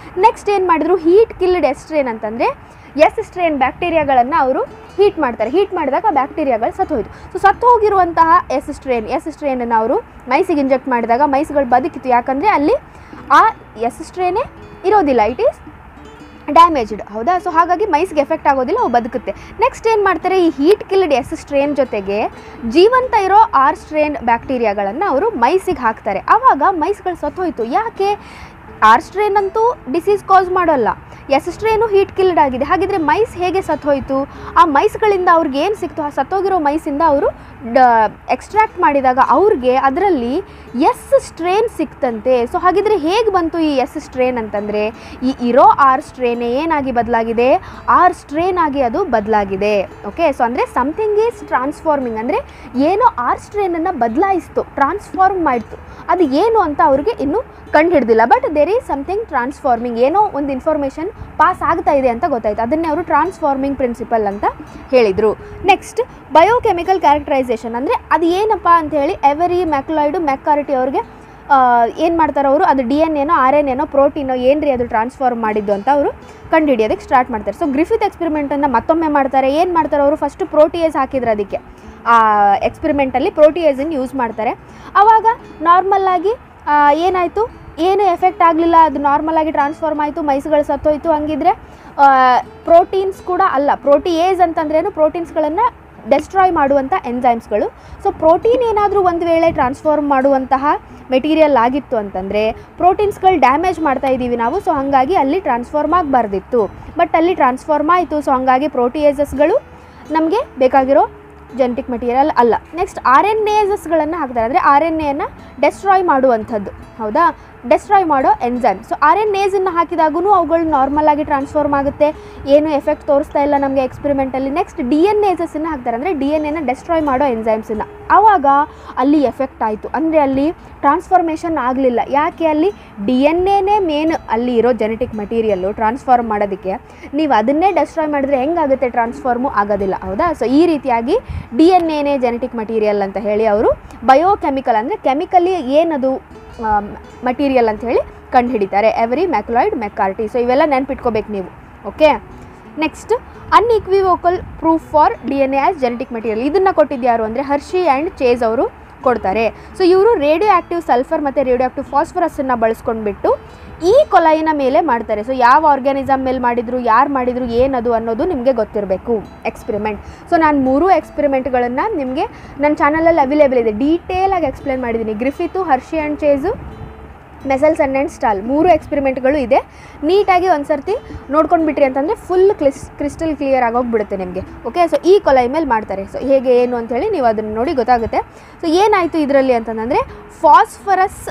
ನೆಕ್ಸ್ಟ್ ಏನು ಮಾಡಿದ್ರು? ಹೀಟ್ ಕಿಲ್ಡ್ S ಸ್ಟ್ರೇನ್ ಅಂತಂದರೆ S ಸ್ಟ್ರೇನ್ ಬ್ಯಾಕ್ಟೀರಿಯಾಗಳನ್ನು ಅವರು ಹೀಟ್ ಮಾಡ್ತಾರೆ. ಹೀಟ್ ಮಾಡಿದಾಗ ಬ್ಯಾಕ್ಟೀರಿಯಾಗಳು ಸತ್ತೋಯ್ತು. ಸೊ ಸತ್ತು ಹೋಗಿರುವಂತಹ S ಸ್ಟ್ರೇನನ್ನು ಅವರು ಮೈಸಿಗೆ ಇಂಜೆಕ್ಟ್ ಮಾಡಿದಾಗ ಮೈಸ್ಗಳು ಬದುಕಿತ್ತು. ಯಾಕಂದರೆ ಅಲ್ಲಿ ಆ S ಸ್ಟ್ರೇನೇ ಇರೋದಿಲ್ಲ, ಇಟ್ ಈಸ್ ಡ್ಯಾಮೇಜ್ಡ್. ಹೌದಾ? ಸೊ ಹಾಗಾಗಿ ಮೈಸ್ಗೆ ಎಫೆಕ್ಟ್ ಆಗೋದಿಲ್ಲ, ಅವು ಬದುಕುತ್ತೆ. ನೆಕ್ಸ್ಟ್ ಏನು ಮಾಡ್ತಾರೆ? ಈ ಹೀಟ್ ಕಿಲ್ಡ್ S ಸ್ಟ್ರೇನ್ ಜೊತೆಗೆ ಜೀವಂತ ಇರೋ R ಸ್ಟ್ರೇನ್ ಬ್ಯಾಕ್ಟೀರಿಯಾಗಳನ್ನು ಅವರು ಮೈಸಿಗೆ ಹಾಕ್ತಾರೆ. ಆವಾಗ ಮೈಸ್ಗಳು ಸತ್ತೋಯ್ತು. ಯಾಕೆ? R ಸ್ಟ್ರೇನ್ ಅಂತೂ ಡಿಸೀಸ್ ಕಾಸ್ ಮಾಡೋಲ್ಲ, S ಸ್ಟ್ರೇನು ಹೀಟ್ ಕಿಲ್ಡ್ ಆಗಿದೆ. ಹಾಗಿದ್ರೆ ಮೈಸ್ ಹೇಗೆ ಸತ್ತೋಯ್ತು? ಆ ಮೈಸ್ಗಳಿಂದ ಅವ್ರಿಗೆ ಏನು ಸಿಕ್ತು? ಆ ಸತ್ತೋಗಿರೋ ಮೈಸಿಂದ ಅವರು ಎಕ್ಸ್ಟ್ರಾಕ್ಟ್ ಮಾಡಿದಾಗ ಅವ್ರಿಗೆ ಅದರಲ್ಲಿ S ಸ್ಟ್ರೇನ್ ಸಿಕ್ತಂತೆ. ಸೊ ಹಾಗಿದ್ರೆ ಹೇಗೆ ಬಂತು ಈ S ಸ್ಟ್ರೇನ್ ಅಂತಂದರೆ ಈ ಇರೋ R ಸ್ಟ್ರೇನೇ ಏನಾಗಿ ಬದಲಾಗಿದೆ? R ಸ್ಟ್ರೇನ್ ಆಗಿ ಅದು ಬದಲಾಗಿದೆ. ಓಕೆ, ಸೊ ಅಂದರೆ ಸಮಥಿಂಗ್ ಈಸ್ ಟ್ರಾನ್ಸ್ಫಾರ್ಮಿಂಗ್, ಅಂದರೆ ಏನೋ R ಸ್ಟ್ರೇನನ್ನು ಬದಲಾಯಿಸ್ತು, ಟ್ರಾನ್ಸ್ಫಾರ್ಮ್ ಮಾಡಿತು. ಅದು ಏನು ಅಂತ ಅವ್ರಿಗೆ ಇನ್ನೂ ಕಂಡು ಹಿಡ್ದಿಲ್ಲ. But there is something transforming, ಏನೋ ಒಂದು ಇನ್ಫಾರ್ಮೇಷನ್ ಪಾಸ್ ಆಗ್ತಾ ಇದೆ ಅಂತ ಗೊತ್ತಾಯ್ತು. ಅದನ್ನೇ ಅವರು ಟ್ರಾನ್ಸ್ಫಾರ್ಮಿಂಗ್ ಪ್ರಿನ್ಸಿಪಲ್ ಅಂತ ಹೇಳಿದರು. ನೆಕ್ಸ್ಟ್ ಬಯೋಕೆಮಿಕಲ್ ಕ್ಯಾರೆಕ್ಟರೈಸೇಷನ್ ಅಂದರೆ ಅದು ಏನಪ್ಪ ಅಂಥೇಳಿ ಎವರಿ ಮ್ಯಾಕ್ಲಾಯ್ಡು ಮೆಕ್ಕಾರಿಟಿ ಅವ್ರಿಗೆ ಏನು ಮಾಡ್ತಾರೆ ಅವರು? ಅದು DNA-ನೋ RNA-ನೋ ಪ್ರೋಟೀನೋ ಏನು ರೀ ಅದು ಟ್ರಾನ್ಸ್ಫಾರ್ಮ್ ಮಾಡಿದ್ದು ಅಂತ ಅವರು ಕಂಡುಹಿಡಿಯೋದಕ್ಕೆ ಸ್ಟಾರ್ಟ್ ಮಾಡ್ತಾರೆ. ಸೊ ಗ್ರಿಫಿತ್ ಎಕ್ಸ್ಪೆರಿಮೆಂಟನ್ನು ಮತ್ತೊಮ್ಮೆ ಮಾಡ್ತಾರೆ. ಏನು ಮಾಡ್ತಾರೆ ಅವರು? ಫಸ್ಟು ಪ್ರೋಟಿಯೇಸ್ ಹಾಕಿದ್ರು ಅದಕ್ಕೆ. ಎಕ್ಸ್ಪೆರಿಮೆಂಟಲ್ಲಿ ಪ್ರೋಟಿಯೇಸನ್ನು ಯೂಸ್ ಮಾಡ್ತಾರೆ. ಆವಾಗ ನಾರ್ಮಲ್ಲಾಗಿ ಏನಾಯಿತು, ಏನು ಎಫೆಕ್ಟ್ ಆಗಲಿಲ್ಲ, ಅದು ನಾರ್ಮಲಾಗಿ ಟ್ರಾನ್ಸ್ಫಾರ್ಮ್ ಆಯಿತು, ಮೈಸ್ಗಳು ಸತ್ತೋಯ್ತು. ಹಂಗಿದ್ರೆ ಪ್ರೋಟೀನ್ಸ್ ಕೂಡ ಅಲ್ಲ, ಪ್ರೋಟಿಯೇಸ್ ಅಂತಂದ್ರೇನು, ಪ್ರೋಟೀನ್ಸ್ಗಳನ್ನು ಡೆಸ್ಟ್ರಾಯ್ ಮಾಡುವಂಥ ಎಂಜೈಮ್ಸ್ಗಳು. ಸೊ ಪ್ರೋಟೀನ್ ಏನಾದರೂ ಒಂದು ವೇಳೆ ಟ್ರಾನ್ಸ್ಫಾರ್ಮ್ ಮಾಡುವಂತಹ ಮೆಟೀರಿಯಲ್ ಆಗಿತ್ತು ಅಂತಂದರೆ ಪ್ರೋಟೀನ್ಸ್ಗಳು ಡ್ಯಾಮೇಜ್ ಮಾಡ್ತಾ ಇದ್ದೀವಿ ನಾವು. ಸೊ ಹಾಗಾಗಿ ಅಲ್ಲಿ ಟ್ರಾನ್ಸ್ಫಾರ್ಮ್ ಆಗಬಾರ್ದಿತ್ತು, ಬಟ್ ಅಲ್ಲಿ ಟ್ರಾನ್ಸ್ಫಾರ್ಮ್ ಆಯಿತು. ಸೊ ಹಾಗಾಗಿ ಪ್ರೋಟಿಯೇಸಸ್ಗಳು ನಮಗೆ ಬೇಕಾಗಿರೋ ಜೆನೆಟಿಕ್ ಮೆಟೀರಿಯಲ್ ಅಲ್ಲ. ನೆಕ್ಸ್ಟ್ RNAsಗಳನ್ನು ಹಾಕ್ತಾರೆ, ಅಂದರೆ RNAಯನ್ನು ಡೆಸ್ಟ್ರಾಯ್ ಮಾಡುವಂಥದ್ದು, ಹೌದಾ, ಡೆಸ್ಟ್ರಾಯ್ ಮಾಡೋ ಎಂಜೈಮ್. ಸೊ RNAಸನ್ನು ಹಾಕಿದಾಗೂ ಅವುಗಳು ನಾರ್ಮಲಾಗಿ ಟ್ರಾನ್ಸ್ಫಾರ್ಮ್ ಆಗುತ್ತೆ, ಏನು ಎಫೆಕ್ಟ್ ತೋರಿಸ್ತಾ ಇಲ್ಲ ನಮಗೆ ಎಕ್ಸ್ಪೆರಿಮೆಂಟಲ್ಲಿ. ನೆಕ್ಸ್ಟ್ DNAsನ್ನು ಹಾಕ್ತಾರೆ, ಅಂದರೆ DNA ಡೆಸ್ಟ್ರಾಯ್ ಮಾಡೋ ಎಂಜೈಮ್ಸನ್ನು. ಆವಾಗ ಅಲ್ಲಿ ಎಫೆಕ್ಟ್ ಆಯಿತು, ಅಂದರೆ ಅಲ್ಲಿ ಟ್ರಾನ್ಸ್ಫಾರ್ಮೇಷನ್ ಆಗಲಿಲ್ಲ. ಯಾಕೆ, ಅಲ್ಲಿ DNA ಮೇನ್ ಅಲ್ಲಿ ಇರೋ ಜೆನೆಟಿಕ್ ಮೆಟೀರಿಯಲ್ಲು ಟ್ರಾನ್ಸ್ಫಾರ್ಮ್ ಮಾಡೋದಕ್ಕೆ. ನೀವು ಅದನ್ನೇ ಡೆಸ್ಟ್ರಾಯ್ ಮಾಡಿದ್ರೆ ಹೆಂಗಾಗುತ್ತೆ, ಟ್ರಾನ್ಸ್ಫಾರ್ಮು ಆಗೋದಿಲ್ಲ, ಹೌದಾ. ಸೊ ಈ ರೀತಿಯಾಗಿ DNA ಜೆನೆಟಿಕ್ ಮೆಟೀರಿಯಲ್ ಅಂತ ಹೇಳಿ ಅವರು ಬಯೋಕೆಮಿಕಲ್, ಅಂದರೆ ಕೆಮಿಕಲಿ ಏನದು ಮಟೀರಿಯಲ್ ಅಂತ ಹೇಳಿ ಕಂಡುಹಿಡಿತಾರೆ. ಎವರಿ ಮ್ಯಾಕ್ಯುಲಾಯ್ಡ್ ಮೆಕ್ಕಾರ್ಟಿ. ಸೊ ಇವೆಲ್ಲ ನೆನ್ಪಿಟ್ಕೋಬೇಕು ನೀವು, okay. Next unequivocal proof for DNA as genetic material. ಇದನ್ನು ಕೊಟ್ಟಿದ್ಯಾರು ಅಂದರೆ ಹರ್ಷಿ ಆ್ಯಂಡ್ ಚೇಸ್ ಅವರು ಕೊಡ್ತಾರೆ. ಸೊ ಇವರು ರೇಡಿಯೋ ಆ್ಯಕ್ಟಿವ್ ಸಲ್ಫರ್ ಮತ್ತು ರೇಡಿಯೋ ಆ್ಯಕ್ಟಿವ್ ಫಾಸ್ಫರಸನ್ನು ಬಳಸ್ಕೊಂಡ್ಬಿಟ್ಟು ಈ ಕೊಲೈನ ಮೇಲೆ ಮಾಡ್ತಾರೆ. ಸೊ ಯಾವ ಆರ್ಗ್ಯಾನಿಸಮ್ ಮೇಲೆ ಮಾಡಿದರು, ಯಾರು ಮಾಡಿದರು, ಏನದು ಅನ್ನೋದು ನಿಮಗೆ ಗೊತ್ತಿರಬೇಕು ಎಕ್ಸ್ಪೆರಿಮೆಂಟ್. ಸೊ ನಾನು 3 ಎಕ್ಸ್ಪೆರಿಮೆಂಟ್ಗಳನ್ನು ನಿಮಗೆ ನನ್ನ ಚಾನಲಲ್ಲಿ ಅವೈಲೇಬಲ್ ಇದೆ, ಡೀಟೇಲಾಗಿ ಎಕ್ಸ್ಪ್ಲೇನ್ ಮಾಡಿದ್ದೀನಿ. ಗ್ರಿಫಿತು, Hershey and chase, ಮೆಸಲ್ಸನ್ and stall, 3 ಎಕ್ಸ್ಪೆರಿಮೆಂಟ್ಗಳು ಇದೆ. ನೀಟಾಗಿ ಒಂದು ಸರ್ತಿ ನೋಡ್ಕೊಂಡು ಬಿಟ್ರಿ ಅಂತಂದರೆ ಫುಲ್ ಕ್ರಿಸ್ಟಲ್ ಕ್ಲಿಯರ್ ಆಗೋಗ್ಬಿಡುತ್ತೆ ನಿಮಗೆ, ಓಕೆ. ಸೊ ಈ ಕೊಲೈ ಮೇಲೆ ಮಾಡ್ತಾರೆ. ಸೊ ಹೇಗೆ ಏನು ಅಂಥೇಳಿ ನೀವು ಅದನ್ನು ನೋಡಿ ಗೊತ್ತಾಗುತ್ತೆ. ಸೊ ಏನಾಯಿತು ಇದರಲ್ಲಿ ಅಂತಂದರೆ ಫಾಸ್ಫರಸ್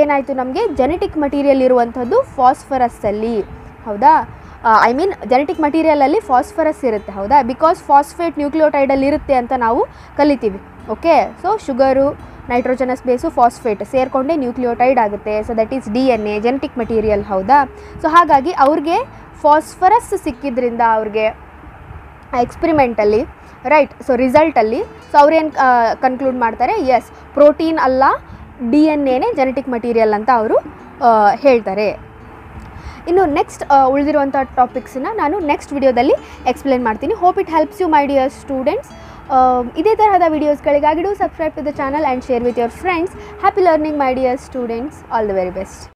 ಏನಾಯಿತು, ನಮಗೆ ಜೆನೆಟಿಕ್ ಮಟೀರಿಯಲ್ ಇರುವಂಥದ್ದು ಫಾಸ್ಫರಸ್ಸಲ್ಲಿ, ಹೌದಾ. ಐ ಮೀನ್ ಜೆನೆಟಿಕ್ ಮಟೀರಿಯಲಲ್ಲಿ ಫಾಸ್ಫರಸ್ ಇರುತ್ತೆ, ಹೌದಾ. ಬಿಕಾಸ್ ಫಾಸ್ಫೇಟ್ ನ್ಯೂಕ್ಲಿಯೋಟೈಡಲ್ಲಿ ಇರುತ್ತೆ ಅಂತ ನಾವು ಕಲಿತೀವಿ, ಓಕೆ. ಸೊ ಶುಗರು, ನೈಟ್ರೋಜನಸ್ ಬೇಸು, ಫಾಸ್ಫೇಟ್ ಸೇರಿಕೊಂಡೇ ನ್ಯೂಕ್ಲಿಯೋಟೈಡ್ ಆಗುತ್ತೆ. So that is DNA genetic material, ಹೌದಾ. ಸೊ ಹಾಗಾಗಿ ಅವ್ರಿಗೆ ಫಾಸ್ಫರಸ್ ಸಿಕ್ಕಿದ್ರಿಂದ ಅವ್ರಿಗೆ ಎಕ್ಸ್ಪೆರಿಮೆಂಟಲ್ಲಿ, ರೈಟ್. ಸೊ ರಿಸಲ್ಟಲ್ಲಿ ಸೊ ಅವ್ರೇನು ಕನ್ಕ್ಲೂಡ್ ಮಾಡ್ತಾರೆ, ಎಸ್ ಪ್ರೋಟೀನ್ ಅಲ್ಲ DNA ಜೆನೆಟಿಕ್ ಮಟೀರಿಯಲ್ ಅಂತ ಅವರು ಹೇಳ್ತಾರೆ. ಇನ್ನು ನೆಕ್ಸ್ಟ್ ಉಳಿದಿರುವಂಥ ಟಾಪಿಕ್ಸನ್ನ ನಾನು ನೆಕ್ಸ್ಟ್ ವಿಡಿಯೋದಲ್ಲಿ ಎಕ್ಸ್ಪ್ಲೇನ್ ಮಾಡ್ತೀನಿ. Hope it helps you my dear students. ಇದೇ ತರಹದ ವೀಡಿಯೋಸ್ಗಳಿಗಾಗಿ do subscribe to the channel and share with your friends. Happy learning my dear students. All the very best.